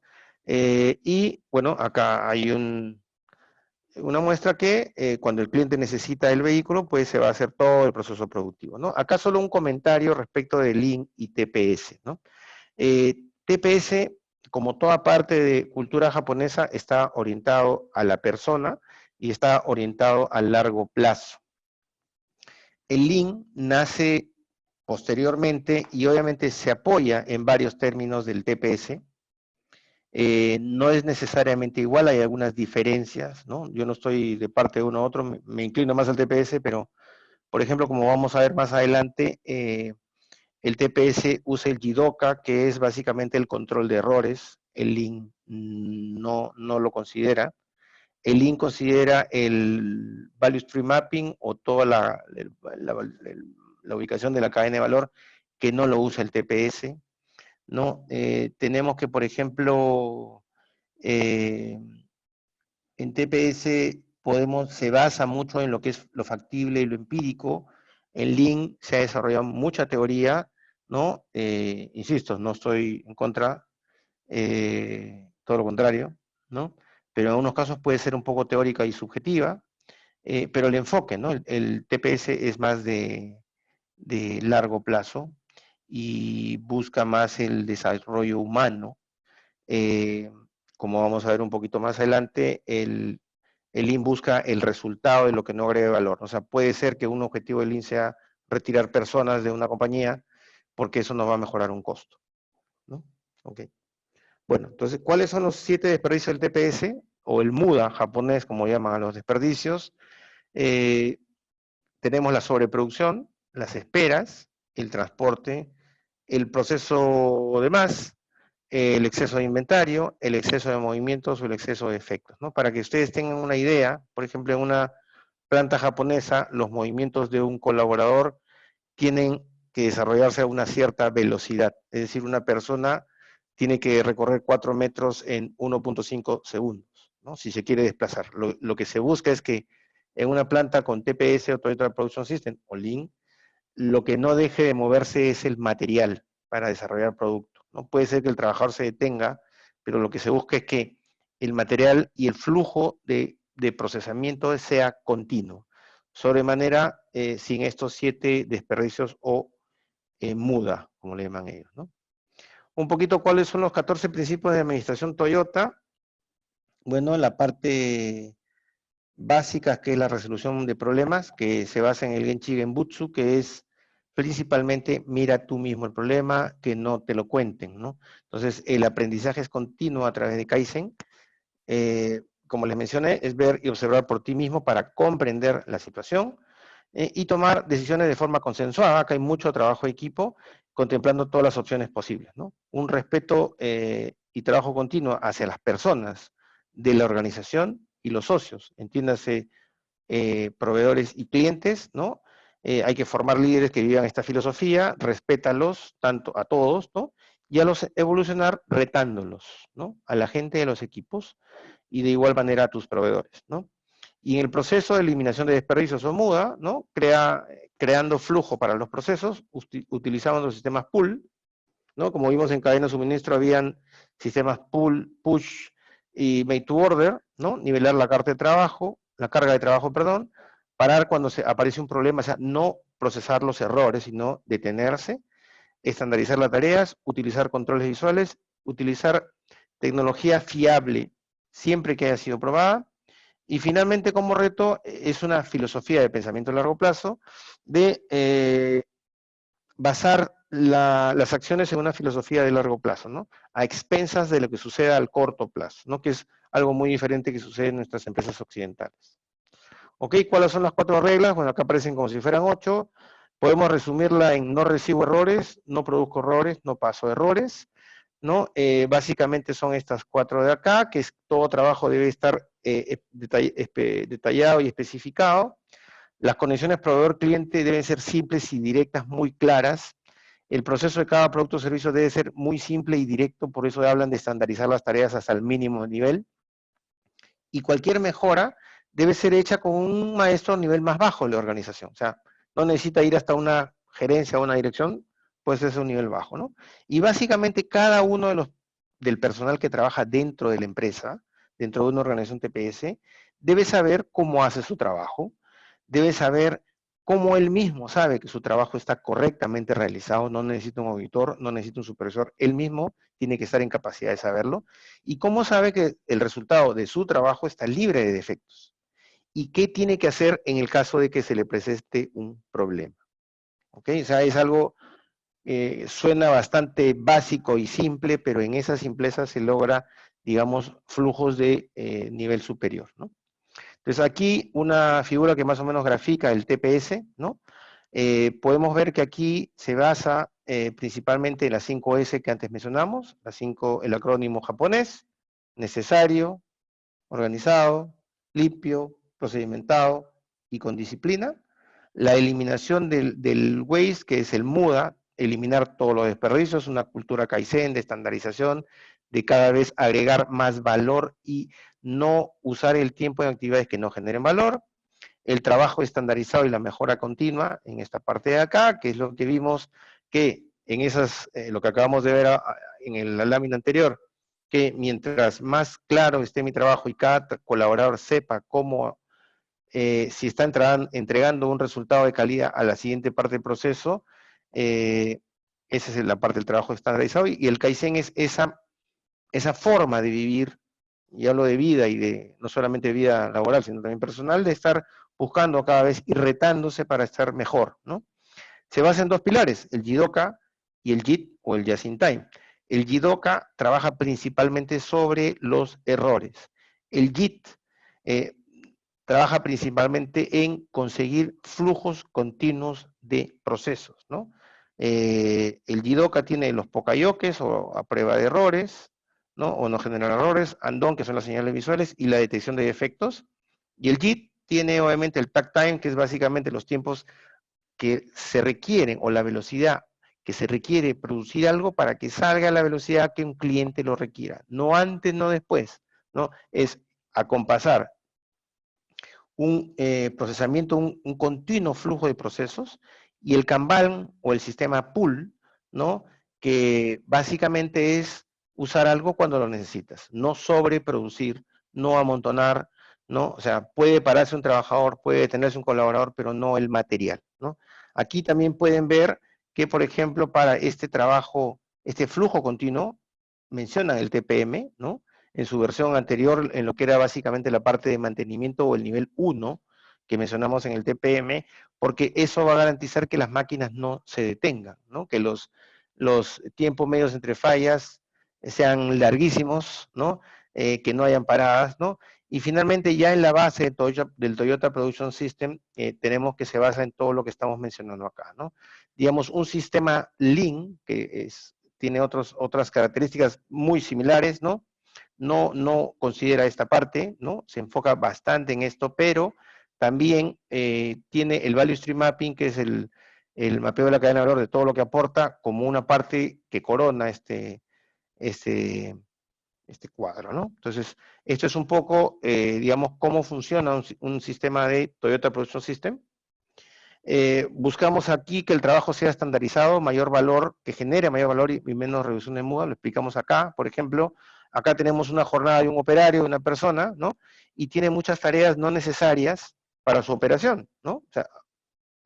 Y bueno, acá hay una muestra que cuando el cliente necesita el vehículo, pues se va a hacer todo el proceso productivo, ¿no? Acá solo un comentario respecto de Lean y TPS, ¿no? TPS, como toda parte de cultura japonesa, está orientado a la persona y está orientado a largo plazo. El Lean nace posteriormente y obviamente se apoya en varios términos del TPS. No es necesariamente igual, hay algunas diferencias, ¿no? Yo no estoy de parte de uno u otro, me inclino más al TPS, pero, por ejemplo, como vamos a ver más adelante, el TPS usa el Jidoka, que es básicamente el control de errores. El Lean no lo considera. El Lean considera el Value Stream Mapping o toda la ubicación de la cadena de valor, que no lo usa el TPS, ¿no? Tenemos que, por ejemplo, en TPS se basa mucho en lo que es lo factible y lo empírico. En Lean se ha desarrollado mucha teoría, ¿no? Insisto, no estoy en contra, todo lo contrario, ¿no? Pero en algunos casos puede ser un poco teórica y subjetiva, pero el enfoque, ¿no? El TPS es más de largo plazo y busca más el desarrollo humano. Eh, Como vamos a ver un poquito más adelante, el Lean busca el resultado de lo que no agrega valor. O sea, puede ser que un objetivo del Lean sea retirar personas de una compañía, porque eso nos va a mejorar un costo, ¿no? Ok. Bueno, entonces, ¿cuáles son los 7 desperdicios del TPS? O el MUDA japonés, como llaman a los desperdicios. Tenemos la sobreproducción, las esperas, el transporte, el proceso de más, el exceso de inventario, el exceso de movimientos o el exceso de efectos, ¿no? Para que ustedes tengan una idea, por ejemplo, en una planta japonesa, los movimientos de un colaborador tienen que desarrollarse a una cierta velocidad, es decir, una persona tiene que recorrer 4 metros en 1.5 segundos, ¿no? Si se quiere desplazar. Lo que se busca es que en una planta con TPS o Toyota Production System o Lean, lo que no deje de moverse es el material para desarrollar producto. No puede ser que el trabajador se detenga, pero lo que se busca es que el material y el flujo de procesamiento sea continuo, sobremanera sin estos 7 desperdicios o MUDA, como le llaman ellos, ¿no? Un poquito cuáles son los 14 principios de administración Toyota. Bueno, la parte básica, que es la resolución de problemas, que se basa en el Genchi Genbutsu, que es principalmente mira tú mismo el problema, que no te lo cuenten, ¿no? Entonces, el aprendizaje es continuo a través de Kaizen. Como les mencioné, es ver y observar por ti mismo para comprender la situación y tomar decisiones de forma consensuada. Acá hay mucho trabajo de equipo, contemplando todas las opciones posibles, ¿no? Un respeto y trabajo continuo hacia las personas de la organización y los socios, entiéndase, proveedores y clientes, ¿no? Hay que formar líderes que vivan esta filosofía, respétalos tanto a todos, ¿no? y a los evolucionar retándolos, ¿no? A la gente de los equipos y de igual manera a tus proveedores, ¿no? Y en el proceso de eliminación de desperdicios o muda, ¿no? Creando flujo para los procesos, utilizamos los sistemas pull, ¿no? Como vimos en cadena de suministro, habían sistemas pull, push y make to order, ¿no? Nivelar la carga de trabajo, perdón, parar cuando aparece un problema, o sea, no procesar los errores, sino detenerse, estandarizar las tareas, utilizar controles visuales, utilizar tecnología fiable siempre que haya sido probada, y finalmente como reto es una filosofía de pensamiento a largo plazo de basar las acciones en una filosofía de largo plazo, ¿no? A expensas de lo que suceda al corto plazo, ¿no? Que es algo muy diferente que sucede en nuestras empresas occidentales. ¿Ok? ¿Cuáles son las 4 reglas? Bueno, acá aparecen como si fueran 8. Podemos resumirla en no recibo errores, no produzco errores, no paso errores, ¿no? Básicamente son estas 4 de acá, que es todo trabajo debe estar detallado y especificado. Las conexiones proveedor-cliente deben ser simples y directas, muy claras. El proceso de cada producto o servicio debe ser muy simple y directo, por eso hablan de estandarizar las tareas hasta el mínimo nivel. Y cualquier mejora debe ser hecha con un maestro a nivel más bajo de la organización. O sea, no necesita ir hasta una gerencia o una dirección, pues es un nivel bajo, ¿no? Y básicamente cada uno del personal que trabaja dentro de la empresa, dentro de una organización TPS, debe saber cómo hace su trabajo, debe saber cómo él mismo sabe que su trabajo está correctamente realizado, no necesita un auditor, no necesita un supervisor, él mismo tiene que estar en capacidad de saberlo, y cómo sabe que el resultado de su trabajo está libre de defectos, y qué tiene que hacer en el caso de que se le presente un problema. ¿Ok? O sea, es algo, suena bastante básico y simple, pero en esa simpleza se logra, digamos, flujos de nivel superior, ¿no? Entonces aquí una figura que más o menos grafica el TPS, ¿no? Podemos ver que aquí se basa principalmente en las 5S que antes mencionamos, el acrónimo japonés, necesario, organizado, limpio, procedimentado y con disciplina. La eliminación del waste, que es el MUDA, eliminar todos los desperdicios, una cultura Kaizen de estandarización, de cada vez agregar más valor y no usar el tiempo en actividades que no generen valor. El trabajo estandarizado y la mejora continua en esta parte de acá, que es lo que vimos que en lo que acabamos de ver en la lámina anterior, que mientras más claro esté mi trabajo y cada colaborador sepa cómo, si está entregando un resultado de calidad a la siguiente parte del proceso, esa es la parte del trabajo estandarizado, y el Kaizen es esa forma de vivir, y hablo de vida y de no solamente vida laboral, sino también personal, de estar buscando cada vez y retándose para estar mejor, ¿no? Se basa en 2 pilares, el Jidoka y el JIT o el Just in Time. El Jidoka trabaja principalmente sobre los errores. El JIT trabaja principalmente en conseguir flujos continuos de procesos, ¿no? El Jidoka tiene los Pokayokes o a prueba de errores, ¿no? O no generar errores, Andon, que son las señales visuales, y la detección de defectos. Y el JIT tiene obviamente el takt time, que es básicamente los tiempos que se requieren, o la velocidad que se requiere producir algo para que salga a la velocidad que un cliente lo requiera. No antes, no después, ¿no? Es acompasar un procesamiento, un continuo flujo de procesos, y el Kanban o el sistema pull, ¿no? Que básicamente es usar algo cuando lo necesitas, no sobreproducir, no amontonar, ¿no? O sea, puede pararse un trabajador, puede detenerse un colaborador, pero no el material, ¿no? Aquí también pueden ver que, por ejemplo, para este trabajo, este flujo continuo, mencionan el TPM, ¿no? En su versión anterior, en lo que era básicamente la parte de mantenimiento o el nivel 1 que mencionamos en el TPM, porque eso va a garantizar que las máquinas no se detengan, ¿no? Que los tiempos medios entre fallas sean larguísimos, ¿no? Que no hayan paradas, ¿no? Y finalmente ya en la base del Toyota Production System tenemos que se basa en todo lo que estamos mencionando acá, ¿no? Digamos, un sistema Lean, que tiene otras características muy similares, ¿no? No considera esta parte, ¿no? Se enfoca bastante en esto, pero también tiene el Value Stream Mapping, que es el mapeo de la cadena de valor de todo lo que aporta como una parte que corona este cuadro, ¿no? Entonces, esto es un poco, digamos, cómo funciona un sistema de Toyota Production System. Buscamos aquí que el trabajo sea estandarizado, mayor valor, que genere mayor valor y menos reducción de muda, lo explicamos acá. Por ejemplo, acá tenemos una jornada de un operario, de una persona, ¿no? Y tiene muchas tareas no necesarias para su operación, ¿no? O sea,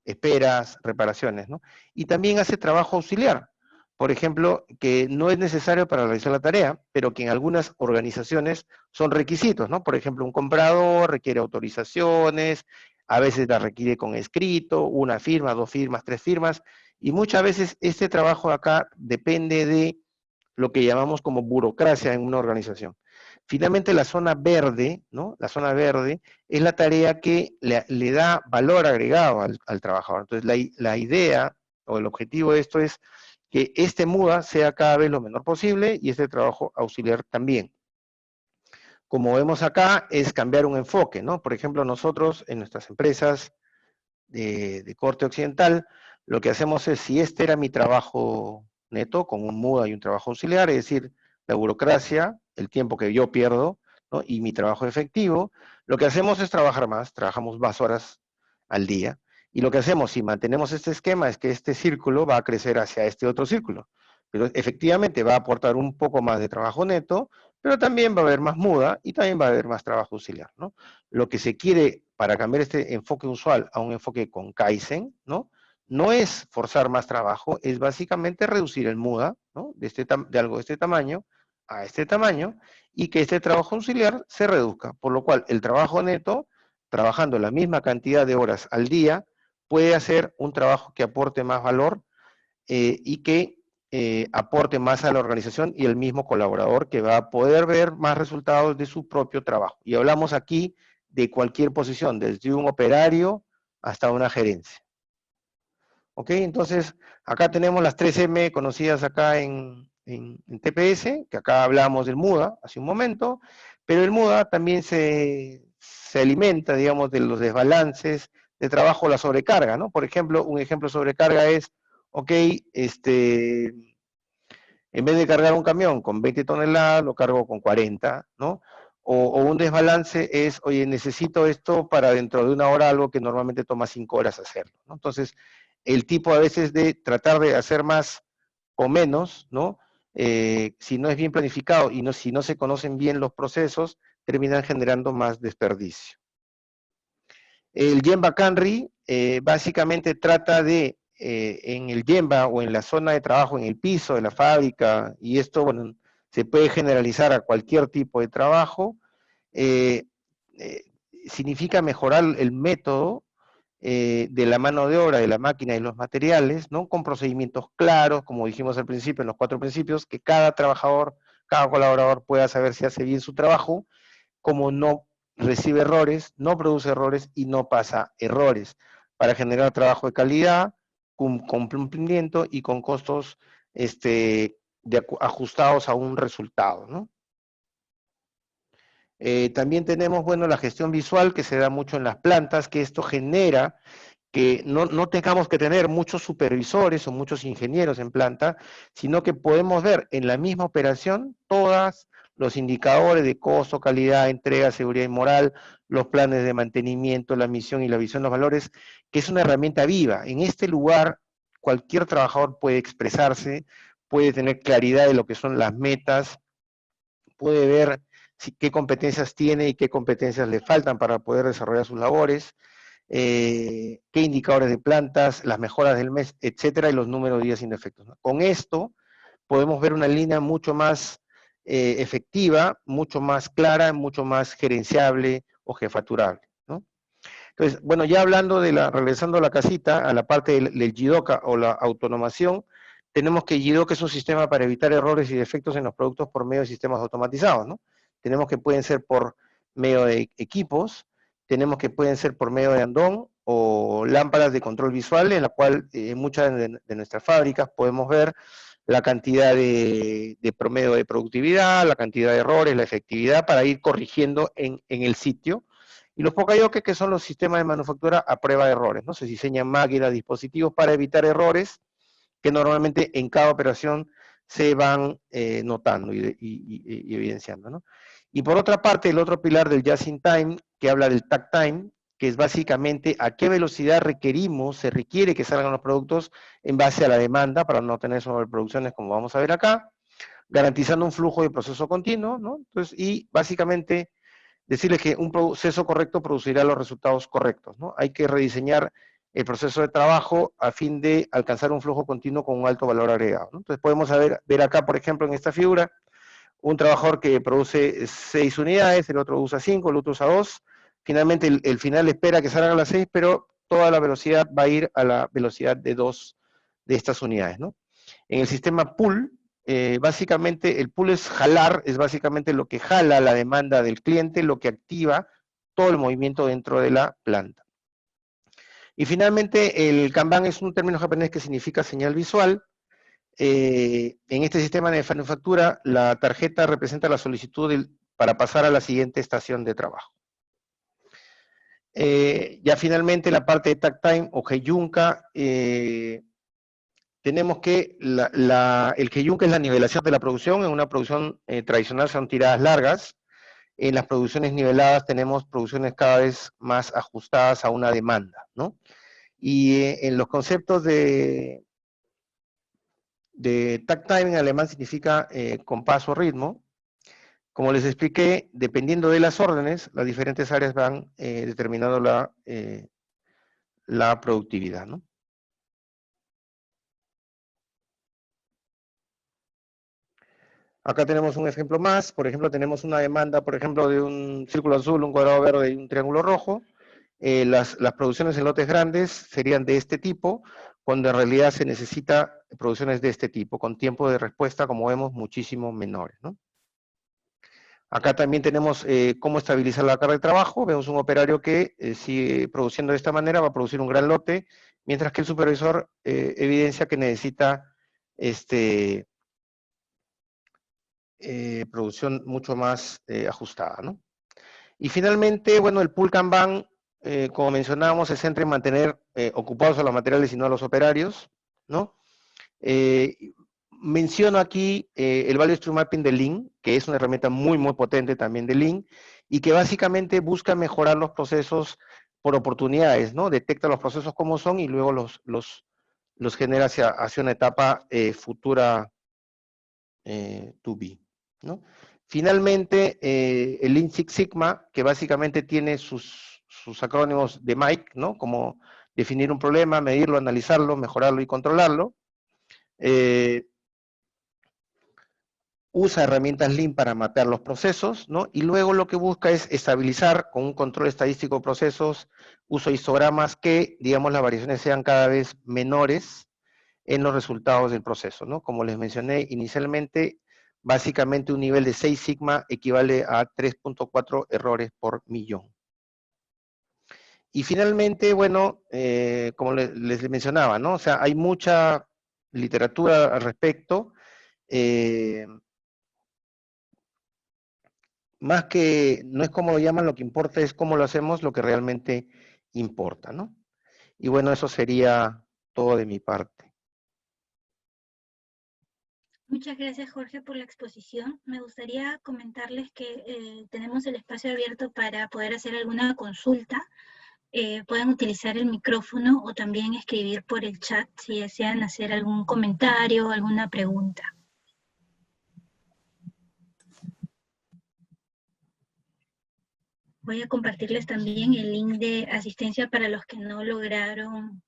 esperas, reparaciones, ¿no? Y también hace trabajo auxiliar, por ejemplo, que no es necesario para realizar la tarea, pero que en algunas organizaciones son requisitos, ¿no? Por ejemplo, un comprador requiere autorizaciones, a veces la requiere con escrito, una firma, 2 firmas, 3 firmas, y muchas veces este trabajo acá depende de lo que llamamos como burocracia en una organización. Finalmente, la zona verde, ¿no? La zona verde es la tarea que le da valor agregado al trabajador. Entonces, la idea o el objetivo de esto es que este MUDA sea cada vez lo menor posible y este trabajo auxiliar también. Como vemos acá, es cambiar un enfoque, ¿no? Por ejemplo, nosotros en nuestras empresas de corte occidental, lo que hacemos es, si este era mi trabajo neto, con un MUDA y un trabajo auxiliar, es decir, la burocracia, el tiempo que yo pierdo, ¿no? Y mi trabajo efectivo, lo que hacemos es trabajar más, trabajamos más horas al día, y lo que hacemos, si mantenemos este esquema, es que este círculo va a crecer hacia este otro círculo. Pero efectivamente va a aportar un poco más de trabajo neto, pero también va a haber más muda y también va a haber más trabajo auxiliar, ¿no? Lo que se quiere para cambiar este enfoque usual a un enfoque con Kaizen, ¿no? No es forzar más trabajo, es básicamente reducir el muda, ¿no? De algo de este tamaño a este tamaño, y que este trabajo auxiliar se reduzca, por lo cual el trabajo neto, trabajando la misma cantidad de horas al día, puede hacer un trabajo que aporte más valor y que aporte más a la organización y el mismo colaborador que va a poder ver más resultados de su propio trabajo. Y hablamos aquí de cualquier posición, desde un operario hasta una gerencia. ¿Ok? Entonces, acá tenemos las 3M conocidas acá en TPS, que acá hablamos del MUDA hace un momento, pero el MUDA también se alimenta, digamos, de los desbalances de trabajo, la sobrecarga, ¿no? Por ejemplo, un ejemplo de sobrecarga es, ok, en vez de cargar un camión con 20 toneladas, lo cargo con 40, ¿no? O un desbalance es, oye, necesito esto para dentro de una hora, algo que normalmente toma 5 horas hacerlo, ¿no? Entonces, el tipo a veces de tratar de hacer más o menos, ¿no? Si no es bien planificado y si no se conocen bien los procesos, terminan generando más desperdicio. El Gemba Canry básicamente trata de, en el Gemba o en la zona de trabajo, en el piso de la fábrica, y esto, bueno, se puede generalizar a cualquier tipo de trabajo, eh, eh, significa mejorar el método de la mano de obra, de la máquina y los materiales, ¿no? Con procedimientos claros, como dijimos al principio, en los 4 principios, que cada trabajador, cada colaborador pueda saber si hace bien su trabajo, como no recibe errores, no produce errores y no pasa errores, para generar trabajo de calidad, con cumplimiento y con costos ajustados a un resultado, ¿no? También tenemos, bueno, la gestión visual que se da mucho en las plantas, que esto genera que no tengamos que tener muchos supervisores o muchos ingenieros en planta, sino que podemos ver en la misma operación todos los indicadores de costo, calidad, entrega, seguridad y moral, los planes de mantenimiento, la misión y la visión, los valores, que es una herramienta viva. En este lugar, cualquier trabajador puede expresarse, puede tener claridad de lo que son las metas, puede ver qué competencias tiene y qué competencias le faltan para poder desarrollar sus labores, qué indicadores de plantas, las mejoras del mes, etcétera, y los números de días sin defectos, ¿no? Con esto podemos ver una línea mucho más efectiva, mucho más clara, mucho más gerenciable o jefaturable, ¿no? Entonces, bueno, ya hablando regresando a la casita, a la parte del Jidoka o la autonomación, tenemos que Jidoka es un sistema para evitar errores y defectos en los productos por medio de sistemas automatizados, ¿no? Tenemos que pueden ser por medio de equipos, tenemos que pueden ser por medio de andón o lámparas de control visual, en la cual en muchas de nuestras fábricas podemos ver la cantidad de promedio de productividad, la cantidad de errores, la efectividad, para ir corrigiendo en el sitio, Y los Pokayoke, que son los sistemas de manufactura a prueba de errores, ¿no? Se diseñan máquinas, dispositivos para evitar errores que normalmente en cada operación se van notando y evidenciando, ¿no? Y por otra parte, el otro pilar del Just in Time, que habla del Takt Time, que es básicamente a qué velocidad se requiere que salgan los productos en base a la demanda para no tener sobreproducciones como vamos a ver acá, garantizando un flujo de proceso continuo, ¿no? Entonces, y básicamente decirles que un proceso correcto producirá los resultados correctos, ¿no? Hay que rediseñar el proceso de trabajo a fin de alcanzar un flujo continuo con un alto valor agregado, ¿no? Entonces podemos ver acá, por ejemplo, en esta figura, un trabajador que produce 6 unidades, el otro usa 5, el otro usa 2, finalmente el final espera que salgan las 6, pero toda la velocidad va a ir a la velocidad de 2 de estas unidades, ¿no? En el sistema pool, básicamente el pool es jalar, es básicamente lo que jala la demanda del cliente, lo que activa todo el movimiento dentro de la planta. Y finalmente el Kanban es un término japonés que significa señal visual. En este sistema de manufactura, la tarjeta representa la solicitud para pasar a la siguiente estación de trabajo. Ya finalmente la parte de Takt Time o Heiyunka, tenemos que el Heiyunka es la nivelación de la producción. En una producción tradicional son tiradas largas. En las producciones niveladas tenemos producciones cada vez más ajustadas a una demanda, ¿no? Y en los conceptos de Takt Time en alemán significa compás o ritmo. Como les expliqué, dependiendo de las órdenes, las diferentes áreas van determinando la productividad, ¿no? Acá tenemos un ejemplo más. Por ejemplo, tenemos una demanda, por ejemplo, de un círculo azul, un cuadrado verde y un triángulo rojo. Las producciones en lotes grandes serían de este tipo, cuando en realidad se necesita producciones de este tipo, con tiempo de respuesta, como vemos, muchísimo menores, ¿no? Acá también tenemos cómo estabilizar la carga de trabajo. Vemos un operario que sigue produciendo de esta manera, va a producir un gran lote, mientras que el supervisor evidencia que necesita producción mucho más ajustada, ¿no? Y finalmente, bueno, el pool Kanban, como mencionábamos, se centra en mantener ocupados a los materiales y no a los operarios, ¿no? Menciono aquí el Value Stream Mapping de Lean, que es una herramienta muy, muy potente también de Lean, y que básicamente busca mejorar los procesos por oportunidades, ¿no? Detecta los procesos como son y luego los genera hacia una etapa futura to be, ¿no? Finalmente, el Lean Six Sigma, que básicamente tiene sus acrónimos de Mike, ¿no? Como definir un problema, medirlo, analizarlo, mejorarlo y controlarlo. Usa herramientas Lean para mapear los procesos, ¿no? Y luego lo que busca es estabilizar con un control estadístico de procesos, uso de histogramas que, digamos, las variaciones sean cada vez menores en los resultados del proceso, ¿no? Como les mencioné inicialmente, básicamente un nivel de 6 sigma equivale a 3.4 errores por millón. Y finalmente, bueno, como les mencionaba, ¿no? O sea, hay mucha literatura al respecto. Más que, no es cómo lo llaman, lo que importa es cómo lo hacemos, lo que realmente importa, ¿no? Y bueno, eso sería todo de mi parte. Muchas gracias, Jorge, por la exposición. Me gustaría comentarles que tenemos el espacio abierto para poder hacer alguna consulta. Pueden utilizar el micrófono o también escribir por el chat si desean hacer algún comentario o alguna pregunta. Voy a compartirles también el link de asistencia para los que no lograron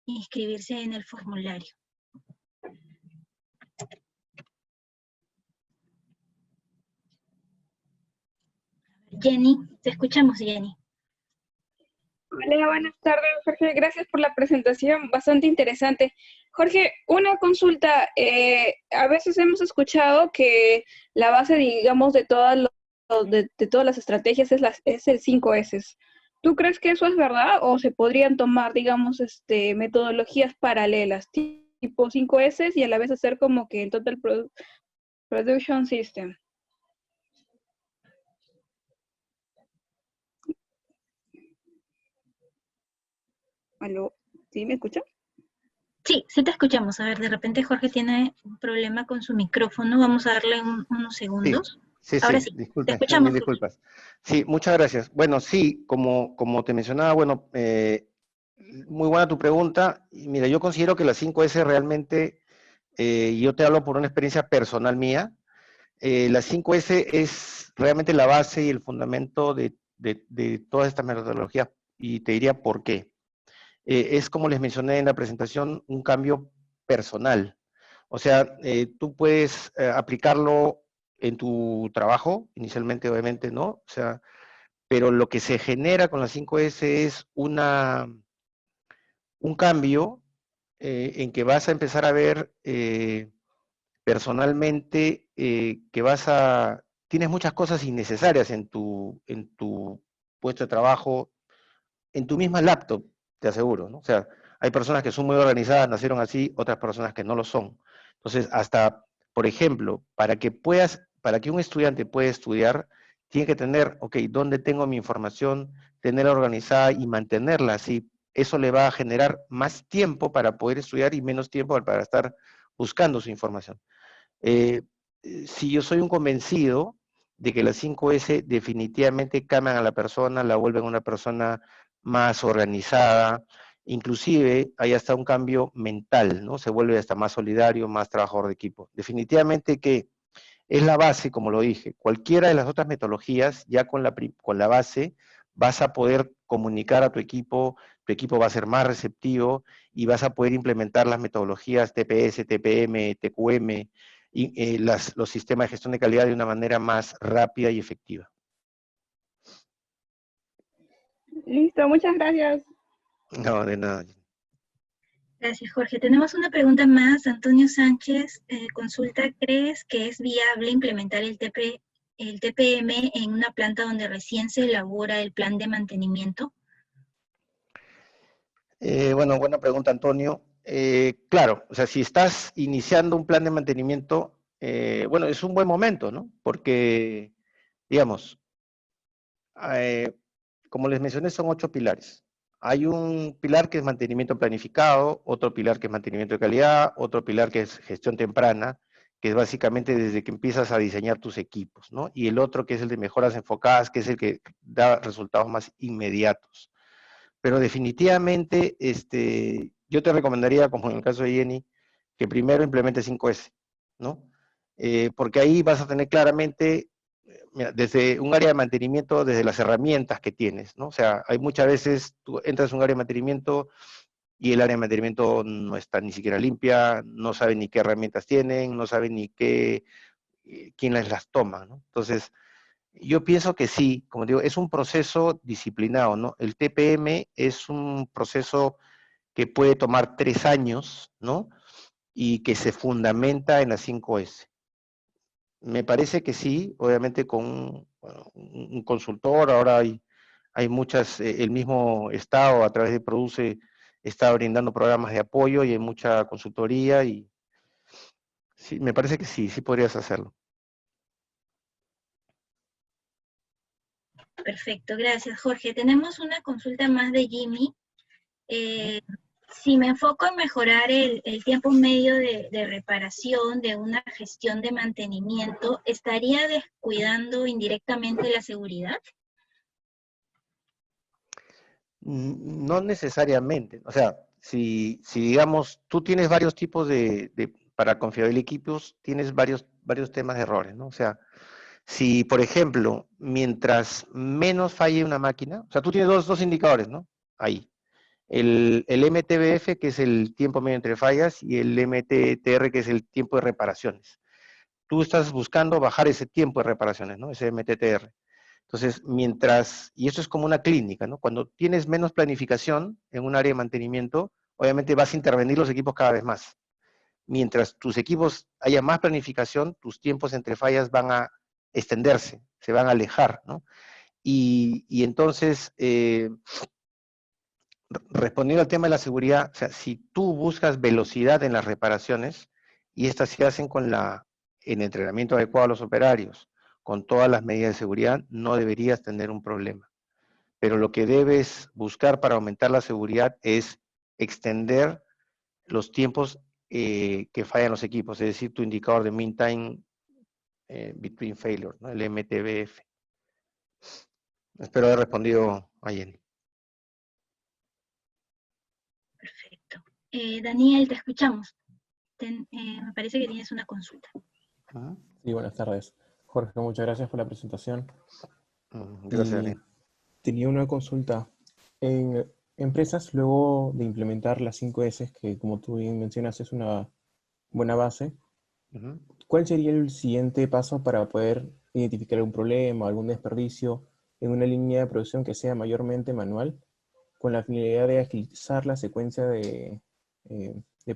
inscribirse en el formulario. Jenny, te escuchamos, Jenny. Hola, buenas tardes, Jorge. Gracias por la presentación, bastante interesante. Jorge, una consulta. A veces hemos escuchado que la base, digamos, de todas las estrategias es el 5S. ¿Tú crees que eso es verdad o se podrían tomar, digamos, metodologías paralelas, tipo 5S y a la vez hacer como que el Total Production System? ¿Aló? ¿Sí me escucha? Sí, sí te escuchamos. A ver, de repente Jorge tiene un problema con su micrófono. Vamos a darle unos Sí, segundos. Ahora sí, sí, te disculpe, mil escuchamos, Jorge. disculpas. Sí, muchas gracias. Bueno, sí, como te mencionaba, bueno, muy buena tu pregunta. Y mira, yo considero que las 5S realmente, yo te hablo por una experiencia personal mía, las 5S es realmente la base y el fundamento de todas estas metodologías, y te diría por qué. Es como les mencioné en la presentación, un cambio personal. O sea, tú puedes aplicarlo en tu trabajo, inicialmente obviamente no, o sea, pero lo que se genera con las 5S es un cambio en que vas a empezar a ver personalmente que tienes muchas cosas innecesarias en tu puesto de trabajo, en tu misma laptop, te aseguro, ¿no? O sea, hay personas que son muy organizadas, nacieron así, otras personas que no lo son. Entonces, hasta, por ejemplo, para que un estudiante pueda estudiar, tiene que tener, ok, ¿dónde tengo mi información? Tenerla organizada y mantenerla así. Eso le va a generar más tiempo para poder estudiar y menos tiempo para estar buscando su información. Eh, si yo soy un convencido de que las 5S definitivamente cambian a la persona, la vuelven una persona más organizada, inclusive hay hasta un cambio mental, ¿no? Se vuelve hasta más solidario, más trabajador de equipo. Definitivamente que es la base, como lo dije. Cualquiera de las otras metodologías, ya con la base, vas a poder comunicar a tu equipo va a ser más receptivo y vas a poder implementar las metodologías TPS, TPM, TQM y los sistemas de gestión de calidad de una manera más rápida y efectiva. Listo, muchas gracias. No, de nada. Gracias, Jorge. Tenemos una pregunta más. Antonio Sánchez consulta, ¿crees que es viable implementar el TPM en una planta donde recién se elabora el plan de mantenimiento? Bueno, buena pregunta, Antonio. Claro, o sea, si estás iniciando un plan de mantenimiento, bueno, es un buen momento, ¿no? Porque, digamos, eh, como les mencioné, son 8 pilares. Hay un pilar que es mantenimiento planificado, otro pilar que es mantenimiento de calidad, otro pilar que es gestión temprana, que es básicamente desde que empiezas a diseñar tus equipos, ¿no? Y el otro que es el de mejoras enfocadas, que es el que da resultados más inmediatos. Pero definitivamente, yo te recomendaría, como en el caso de Jenny, que primero implemente 5S, ¿no? Porque ahí vas a tener claramente, mira, desde un área de mantenimiento, desde las herramientas que tienes, ¿no? O sea, hay muchas veces, tú entras a un área de mantenimiento y el área de mantenimiento no está ni siquiera limpia, no saben ni qué herramientas tienen, no saben ni quién las toma, ¿no? Entonces, yo pienso que sí, como digo, es un proceso disciplinado, ¿no? El TPM es un proceso que puede tomar 3 años, ¿no? Y que se fundamenta en las 5S. Me parece que sí, obviamente con un consultor, ahora hay muchas, el mismo Estado a través de Produce está brindando programas de apoyo y hay mucha consultoría y sí, me parece que sí, sí podrías hacerlo. Perfecto, gracias, Jorge. Tenemos una consulta más de Jimmy. Si me enfoco en mejorar el tiempo medio de reparación de una gestión de mantenimiento, ¿estaría descuidando indirectamente la seguridad? No necesariamente. O sea, si digamos, tú tienes varios tipos para configurar equipos, tienes varios temas de errores, ¿no? O sea, si, por ejemplo, mientras menos falle una máquina, o sea, tú tienes dos indicadores, ¿no? Ahí. El MTBF, que es el tiempo medio entre fallas, y el MTTR, que es el tiempo de reparaciones. Tú estás buscando bajar ese tiempo de reparaciones, ¿no? Ese MTTR. Entonces, y esto es como una clínica, ¿no? Cuando tienes menos planificación en un área de mantenimiento, obviamente vas a intervenir los equipos cada vez más. Mientras tus equipos haya más planificación, tus tiempos entre fallas van a extenderse, se van a alejar, ¿no? Y entonces, respondiendo al tema de la seguridad, o sea, si tú buscas velocidad en las reparaciones, y estas se hacen en entrenamiento adecuado a los operarios, con todas las medidas de seguridad, no deberías tener un problema. pero lo que debes buscar para aumentar la seguridad es extender los tiempos que fallan los equipos, es decir, tu indicador de mean time between failure, ¿no? El MTBF. Espero haber respondido a Jenny. Perfecto. Daniel, te escuchamos. Me parece que tienes una consulta. Sí, buenas tardes. Jorge, muchas gracias por la presentación. Gracias, Y Daniel. tenía una consulta. En empresas, luego de implementar las 5S, que como tú bien mencionas es una buena base, ¿cuál sería el siguiente paso para poder identificar algún problema, algún desperdicio en una línea de producción que sea mayormente manual, con la finalidad de agilizar la secuencia de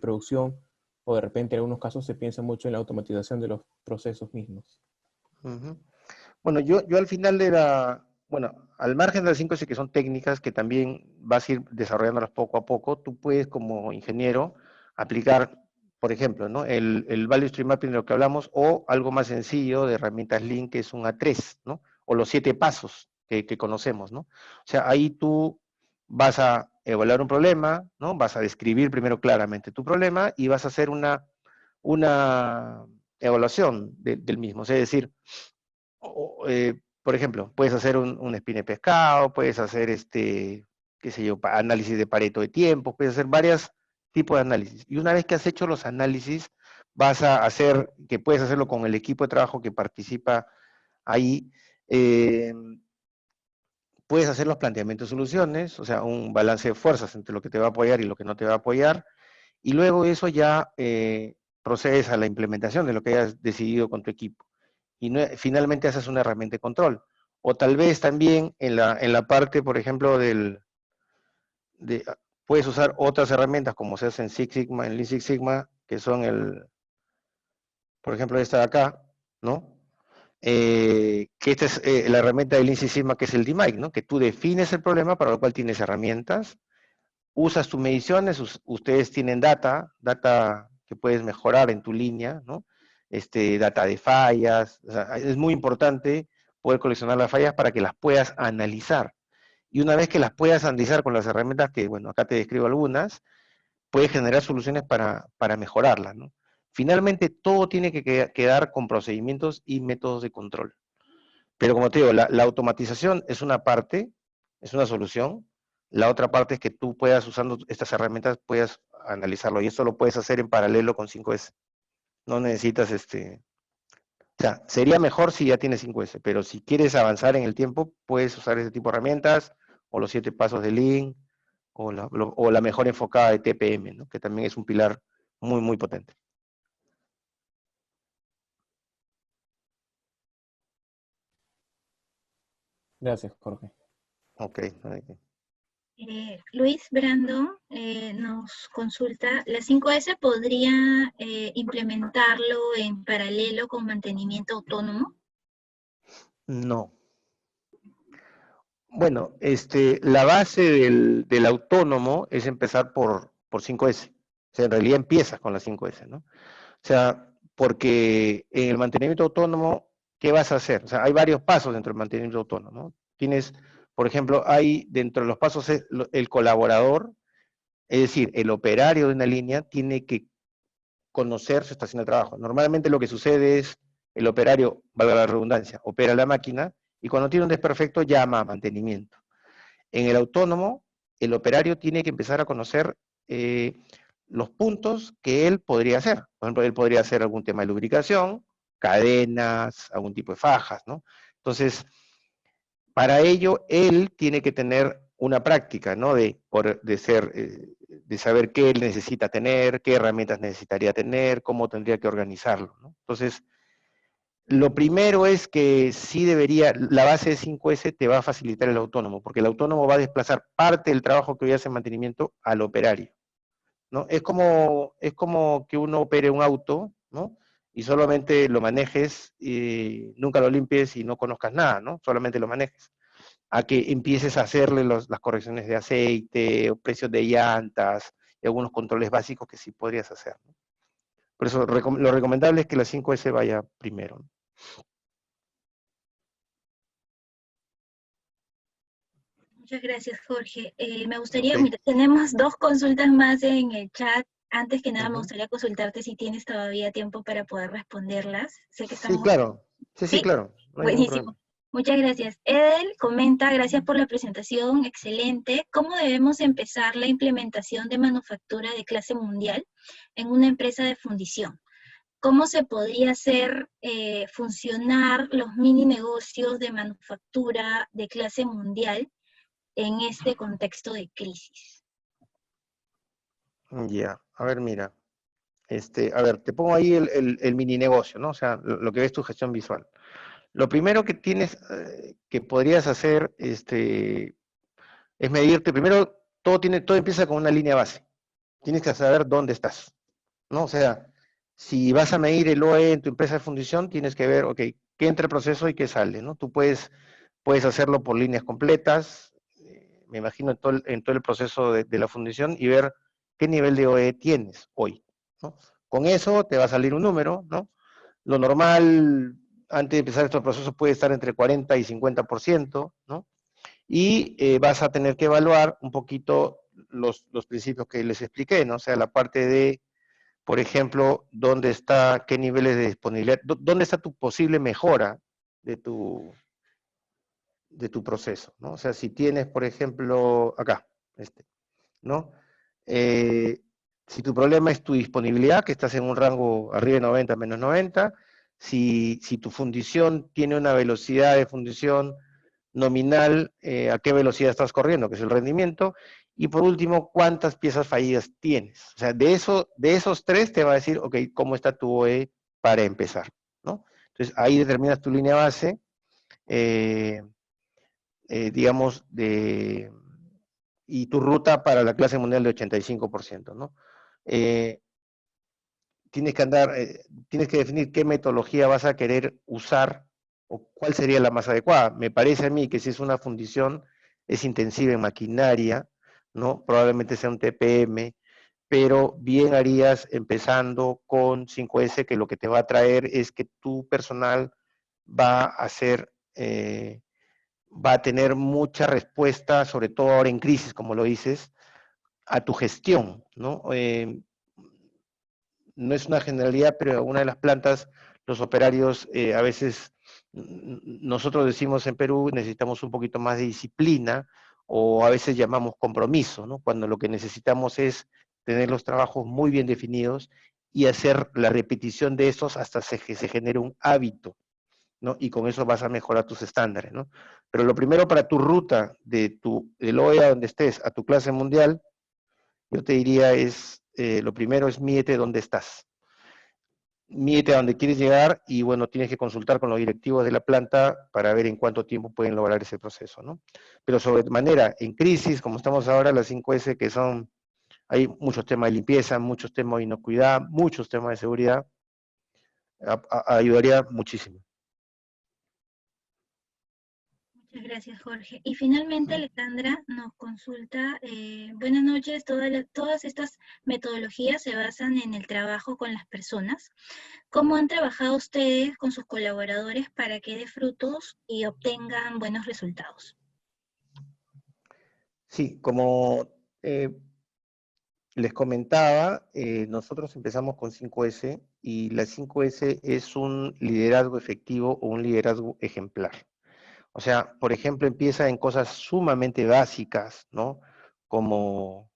producción, o de repente en algunos casos se piensa mucho en la automatización de los procesos mismos? Bueno, yo al final bueno, al margen de las 5S que son técnicas, que también vas a ir desarrollándolas poco a poco, tú puedes como ingeniero aplicar, por ejemplo, ¿no? el Value Stream Mapping de lo que hablamos, o algo más sencillo de herramientas Lean, que es un A3, ¿no? O los 7 pasos que conocemos, ¿no? O sea, ahí tú vas a evaluar un problema, ¿no? Vas a describir primero claramente tu problema y vas a hacer una evaluación del mismo. Es decir, por ejemplo, puedes hacer un spin de pescado, puedes hacer qué sé yo, análisis de Pareto de tiempo, puedes hacer varios tipos de análisis. Y una vez que has hecho los análisis, vas a hacer, que puedes hacerlo con el equipo de trabajo que participa ahí, puedes hacer los planteamientos de soluciones, o sea, un balance de fuerzas entre lo que te va a apoyar y lo que no te va a apoyar, y luego eso ya procedes a la implementación de lo que hayas decidido con tu equipo. Y finalmente haces una herramienta de control. O tal vez también en la parte, por ejemplo, puedes usar otras herramientas como se hace en Six Sigma, en Lean Six Sigma, que son por ejemplo, esta de acá, ¿no? Que esta es la herramienta de Lean Six Sigma, que es el DMAIC, ¿no? Que tú defines el problema para lo cual tienes herramientas, usas tus mediciones, ustedes tienen data que puedes mejorar en tu línea, ¿no? Data de fallas, o sea, es muy importante poder coleccionar las fallas para que las puedas analizar. Y una vez que las puedas analizar con las herramientas que, bueno, acá te describo algunas, puedes generar soluciones para mejorarlas, ¿no? Finalmente, todo tiene que quedar con procedimientos y métodos de control. Pero como te digo, la automatización es una parte, es una solución. La otra parte es que tú puedas, usando estas herramientas, puedas analizarlo. Y esto lo puedes hacer en paralelo con 5S. No necesitas O sea, sería mejor si ya tienes 5S, pero si quieres avanzar en el tiempo, puedes usar ese tipo de herramientas, o los 7 pasos de Lean, o la mejor enfocada de TPM, ¿no? Que también es un pilar muy, muy potente. Gracias, Jorge. Ok. Luis Brando nos consulta, ¿la 5S podría implementarlo en paralelo con mantenimiento autónomo? No. Bueno, la base del autónomo es empezar por 5S. O sea, en realidad empiezas con la 5S, ¿no? O sea, porque en el mantenimiento autónomo, ¿qué vas a hacer? O sea, hay varios pasos dentro del mantenimiento autónomo, ¿no? Tienes, por ejemplo, hay dentro de los pasos el colaborador, es decir, el operario de una línea tiene que conocer su estación de trabajo. Normalmente lo que sucede es, el operario, valga la redundancia, opera la máquina y cuando tiene un desperfecto llama a mantenimiento. En el autónomo, el operario tiene que empezar a conocer los puntos que él podría hacer. Por ejemplo, él podría hacer algún tema de lubricación, cadenas, algún tipo de fajas, ¿no? Entonces, para ello, él tiene que tener una práctica, ¿no? De saber qué él necesita tener, qué herramientas necesitaría tener, cómo tendría que organizarlo, ¿no? Entonces, lo primero es que sí la base de 5S te va a facilitar el autónomo, porque el autónomo va a desplazar parte del trabajo que hoy hace mantenimiento al operario, ¿no? Es como que uno opere un auto, ¿no? Y solamente lo manejes, y nunca lo limpies y no conozcas nada, ¿no? Solamente lo manejes. A que empieces a hacerle las correcciones de aceite, o precios de llantas, y algunos controles básicos que sí podrías hacer, ¿no? Por eso lo recomendable es que la 5S vaya primero, ¿no? Muchas gracias, Jorge. Me gustaría, Ok. mira, tenemos 2 consultas más en el chat. Antes que nada, me Ujú. gustaría consultarte si tienes todavía tiempo para poder responderlas. Sé que Sí, estamos... claro. Sí, Sí, claro. No hay ningún buenísimo. problema. Muchas gracias. Edel comenta, gracias por la presentación, excelente. ¿Cómo debemos empezar la implementación de manufactura de clase mundial en una empresa de fundición? ¿Cómo se podría hacer funcionar los mini negocios de manufactura de clase mundial en este contexto de crisis? Ya. A ver, mira. A ver, te pongo ahí el mini negocio, ¿no? O sea, lo que ves tu gestión visual. Lo primero que tienes, que podrías hacer, es medirte. Primero, todo empieza con una línea base. Tienes que saber dónde estás, ¿no? O sea, si vas a medir el OE en tu empresa de fundición, tienes que ver, ok, qué entra el proceso y qué sale, ¿no? Tú puedes hacerlo por líneas completas, me imagino en todo el proceso de la fundición, y ver qué nivel de OE tienes hoy, ¿no? Con eso te va a salir un número, ¿no? Lo normal, antes de empezar estos procesos, puede estar entre 40 y 50%, ¿no? Y vas a tener que evaluar un poquito los principios que les expliqué, ¿no? O sea, la parte de, por ejemplo, dónde está, qué niveles de disponibilidad, dónde está tu posible mejora de tu proceso, ¿no? O sea, si tienes, por ejemplo, acá, ¿no? Eh, si tu problema es tu disponibilidad, que estás en un rango arriba de 90, menos 90, si tu fundición tiene una velocidad de fundición nominal, a qué velocidad estás corriendo, que es el rendimiento, y por último, cuántas piezas fallidas tienes. O sea, de esos 3 te va a decir, ok, cómo está tu OE para empezar, ¿no? Entonces, ahí determinas tu línea base, eh, digamos, y tu ruta para la clase mundial de 85%, ¿no? Eh, tienes que definir qué metodología vas a querer usar o cuál sería la más adecuada. Me parece a mí que si es una fundición, es intensiva en maquinaria, ¿no? Probablemente sea un TPM, pero bien harías empezando con 5S, que lo que te va a traer es que tu personal va a ser, va a tener mucha respuesta, sobre todo ahora en crisis, como lo dices, a tu gestión, ¿no? No es una generalidad, pero una de las plantas, los operarios, a veces, nosotros decimos en Perú, necesitamos un poquito más de disciplina, o a veces llamamos compromiso, ¿no? Cuando lo que necesitamos es tener los trabajos muy bien definidos y hacer la repetición de estos hasta que se genere un hábito, ¿no? Y con eso vas a mejorar tus estándares, ¿no? Pero lo primero para tu ruta del OEA donde estés a tu clase mundial, yo te diría lo primero es mídete dónde estás. Mídete a dónde quieres llegar y bueno, tienes que consultar con los directivos de la planta para ver en cuánto tiempo pueden lograr ese proceso, ¿no? Pero sobre manera, en crisis, como estamos ahora, las 5S que son, hay muchos temas de limpieza, muchos temas de inocuidad, muchos temas de seguridad, ayudaría muchísimo. Muchas gracias, Jorge. Y finalmente, Alejandra nos consulta, buenas noches, todas estas metodologías se basan en el trabajo con las personas. ¿Cómo han trabajado ustedes con sus colaboradores para que dé frutos y obtengan buenos resultados? Sí, como les comentaba, nosotros empezamos con 5S y la 5S es un liderazgo efectivo o un liderazgo ejemplar. O sea, por ejemplo, empieza en cosas sumamente básicas, ¿no? Como,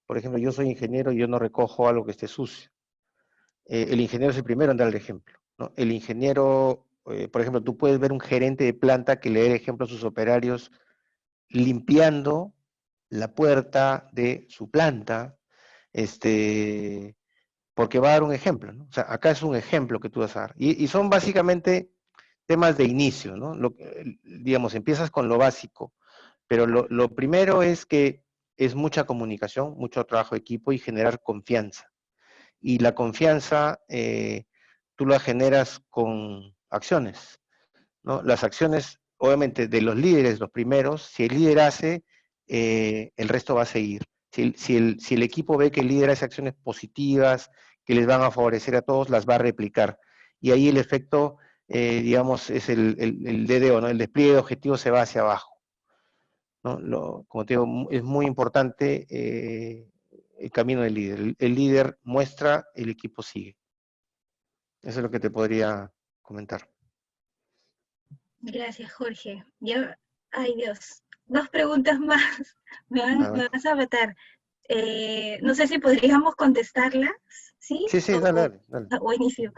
por ejemplo, yo soy ingeniero y yo no recojo algo que esté sucio. El ingeniero es el primero en dar el ejemplo, ¿no? El ingeniero, por ejemplo, tú puedes ver un gerente de planta que le dé el ejemplo a sus operarios limpiando la puerta de su planta, porque va a dar un ejemplo, ¿no? O sea, acá es un ejemplo que tú vas a dar. Y son básicamente temas de inicio, ¿no? Digamos, empiezas con lo básico, pero lo primero es que es mucha comunicación, mucho trabajo de equipo y generar confianza. Y la confianza tú la generas con acciones, ¿no? Las acciones, obviamente, de los líderes, los primeros, si el líder hace, el resto va a seguir. Si el equipo ve que el líder hace acciones positivas, que les van a favorecer a todos, las va a replicar. Y ahí el efecto, digamos, es el DDO, ¿no? El despliegue de objetivos se va hacia abajo. ¿no? Como te digo, es muy importante el camino del líder. El líder muestra, el equipo sigue. Eso es lo que te podría comentar. Gracias, Jorge. Ay Dios, 2 preguntas más. Me vas a matar. No sé si podríamos contestarlas, ¿sí? Sí, dale. Buenísimo.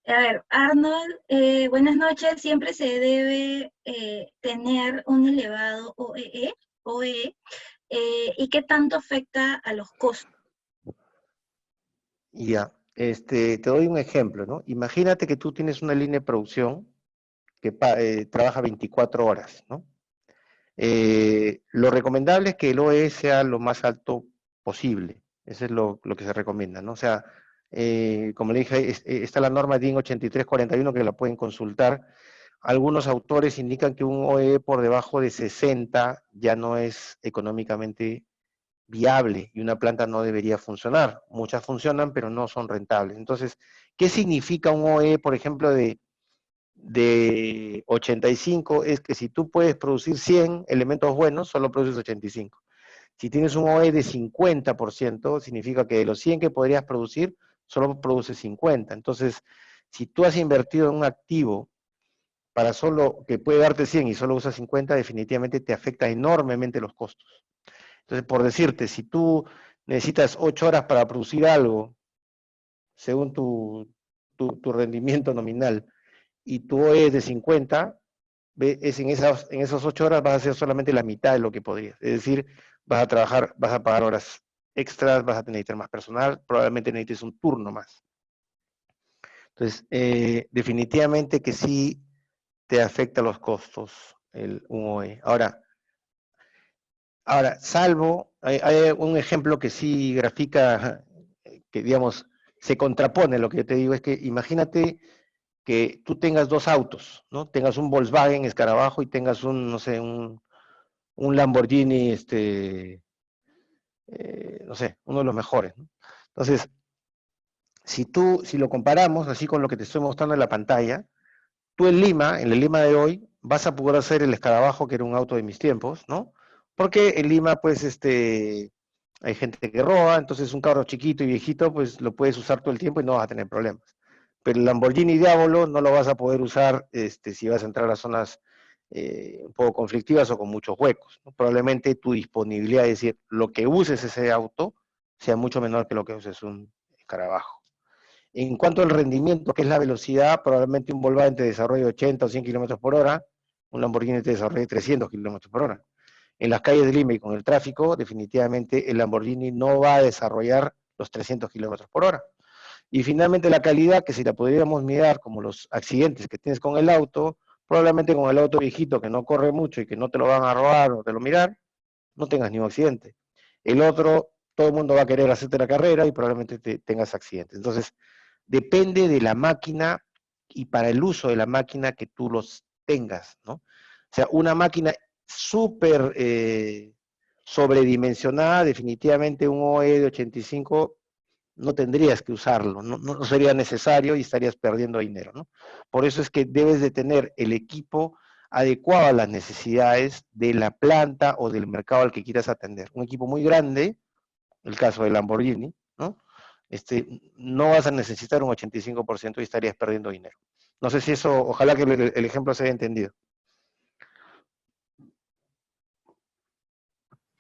A ver, Arnold, buenas noches. Siempre se debe tener un elevado OEE, ¿y qué tanto afecta a los costos? Ya, te doy un ejemplo, ¿no? Imagínate que tú tienes una línea de producción que trabaja 24 horas, ¿no? Lo recomendable es que el OE sea lo más alto posible. Eso es lo que se recomienda, ¿no? O sea, como le dije, está la norma DIN 8341 que la pueden consultar. Algunos autores indican que un OE por debajo de 60 ya no es económicamente viable y una planta no debería funcionar. Muchas funcionan, pero no son rentables. Entonces, ¿qué significa un OE, por ejemplo, de 85? Es que si tú puedes producir 100 elementos buenos, solo produces 85. Si tienes un OE de 50%, significa que de los 100 que podrías producir, solo produces 50. Entonces, si tú has invertido en un activo para solo que puede darte 100 y solo usas 50, definitivamente te afecta enormemente los costos. Entonces, por decirte, si tú necesitas 8 horas para producir algo, según tu rendimiento nominal, y tu OE es de 50, en esas 8 horas vas a hacer solamente la mitad de lo que podrías. Es decir, vas a trabajar, vas a pagar horas extras, vas a necesitar más personal, probablemente necesites un turno más. Entonces, definitivamente que sí te afecta los costos un OE. Ahora, salvo, hay un ejemplo que sí grafica, que digamos, se contrapone, lo que yo te digo es que imagínate que tú tengas 2 autos, ¿no? Tengas un Volkswagen Escarabajo y tengas no sé, un Lamborghini, no sé, uno de los mejores, ¿no? Entonces, si lo comparamos así con lo que te estoy mostrando en la pantalla, tú en la Lima de hoy, vas a poder hacer el Escarabajo, que era un auto de mis tiempos, ¿no? Porque en Lima, pues, hay gente que roba, entonces un carro chiquito y viejito, pues lo puedes usar todo el tiempo y no vas a tener problemas. Pero el Lamborghini Diavolo no lo vas a poder usar si vas a entrar a zonas un poco conflictivas o con muchos huecos, ¿no? Probablemente tu disponibilidad, es decir, lo que uses ese auto, sea mucho menor que lo que uses un Escarabajo. En cuanto al rendimiento, que es la velocidad, probablemente un Volkswagen te desarrolle 80 o 100 kilómetros por hora, un Lamborghini te desarrolle 300 kilómetros por hora. En las calles de Lima y con el tráfico, definitivamente el Lamborghini no va a desarrollar los 300 kilómetros por hora. Y finalmente la calidad, que si la pudiéramos mirar como los accidentes que tienes con el auto, probablemente con el auto viejito que no corre mucho y que no te lo van a robar o te lo mirar, no tengas ningún accidente. El otro, todo el mundo va a querer hacerte la carrera y probablemente tengas accidentes. Entonces, depende de la máquina y para el uso de la máquina que tú los tengas, ¿no? O sea, una máquina súper sobredimensionada, definitivamente un OE de 85 no tendrías que usarlo, no sería necesario y estarías perdiendo dinero, ¿no? Por eso es que debes de tener el equipo adecuado a las necesidades de la planta o del mercado al que quieras atender. Un equipo muy grande, el caso de Lamborghini, ¿no? No vas a necesitar un 85% y estarías perdiendo dinero. No sé si eso, ojalá que el ejemplo se haya entendido.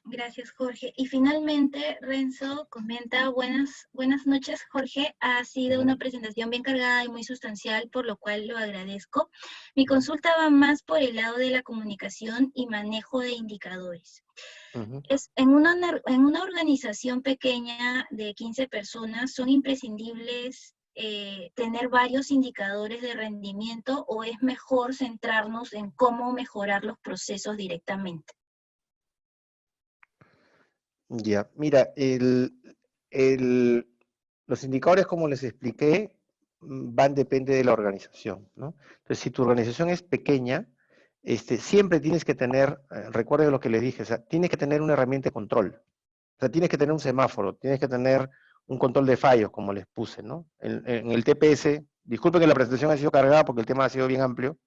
Gracias, Jorge. Y finalmente, Renzo comenta, buenas noches, Jorge. Ha sido una presentación bien cargada y muy sustancial, por lo cual lo agradezco. Mi consulta va más por el lado de la comunicación y manejo de indicadores. En una organización pequeña de 15 personas, ¿son imprescindibles tener varios indicadores de rendimiento o es mejor centrarnos en cómo mejorar los procesos directamente? Ya, mira, los indicadores, como les expliqué, depende de la organización, ¿no? Entonces, si tu organización es pequeña, siempre tienes que tener, recuerden lo que les dije, o sea, tienes que tener una herramienta de control. O sea, tienes que tener un semáforo, tienes que tener un control de fallos, como les puse, ¿no? En el TPS, disculpen que la presentación ha sido cargada porque el tema ha sido bien amplio,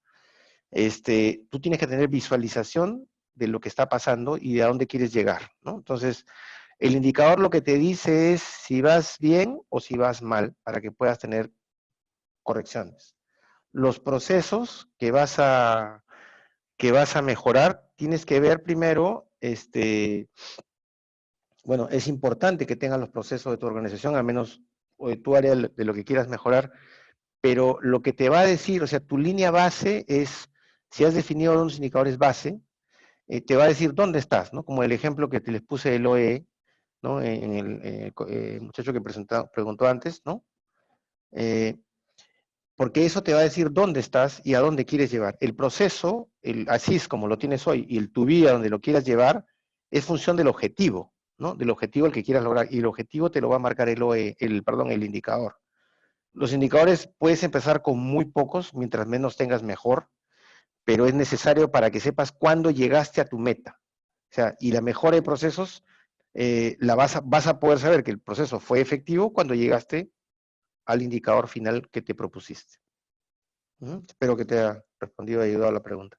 tú tienes que tener visualización de lo que está pasando y de a dónde quieres llegar, ¿no? Entonces, el indicador lo que te dice es si vas bien o si vas mal, para que puedas tener correcciones. Los procesos que vas a mejorar, tienes que ver primero, bueno, es importante que tengas los procesos de tu organización, al menos o de tu área de lo que quieras mejorar, pero lo que te va a decir, o sea, tu línea base es, si has definido unos indicadores base, te va a decir dónde estás, ¿no? Como el ejemplo que te les puse del OE, ¿no? En el muchacho que preguntó antes, ¿no? Porque eso te va a decir dónde estás y a dónde quieres llevar. El proceso, así es como lo tienes hoy, y el tu vida donde lo quieras llevar, es función del objetivo, ¿no? Del objetivo al que quieras lograr, y el objetivo te lo va a marcar el OE, el indicador. Los indicadores puedes empezar con muy pocos, mientras menos tengas mejor, pero es necesario para que sepas cuándo llegaste a tu meta. O sea, y la mejora de procesos, vas a poder saber que el proceso fue efectivo cuando llegaste al indicador final que te propusiste. Espero que te haya respondido y ayudado a la pregunta.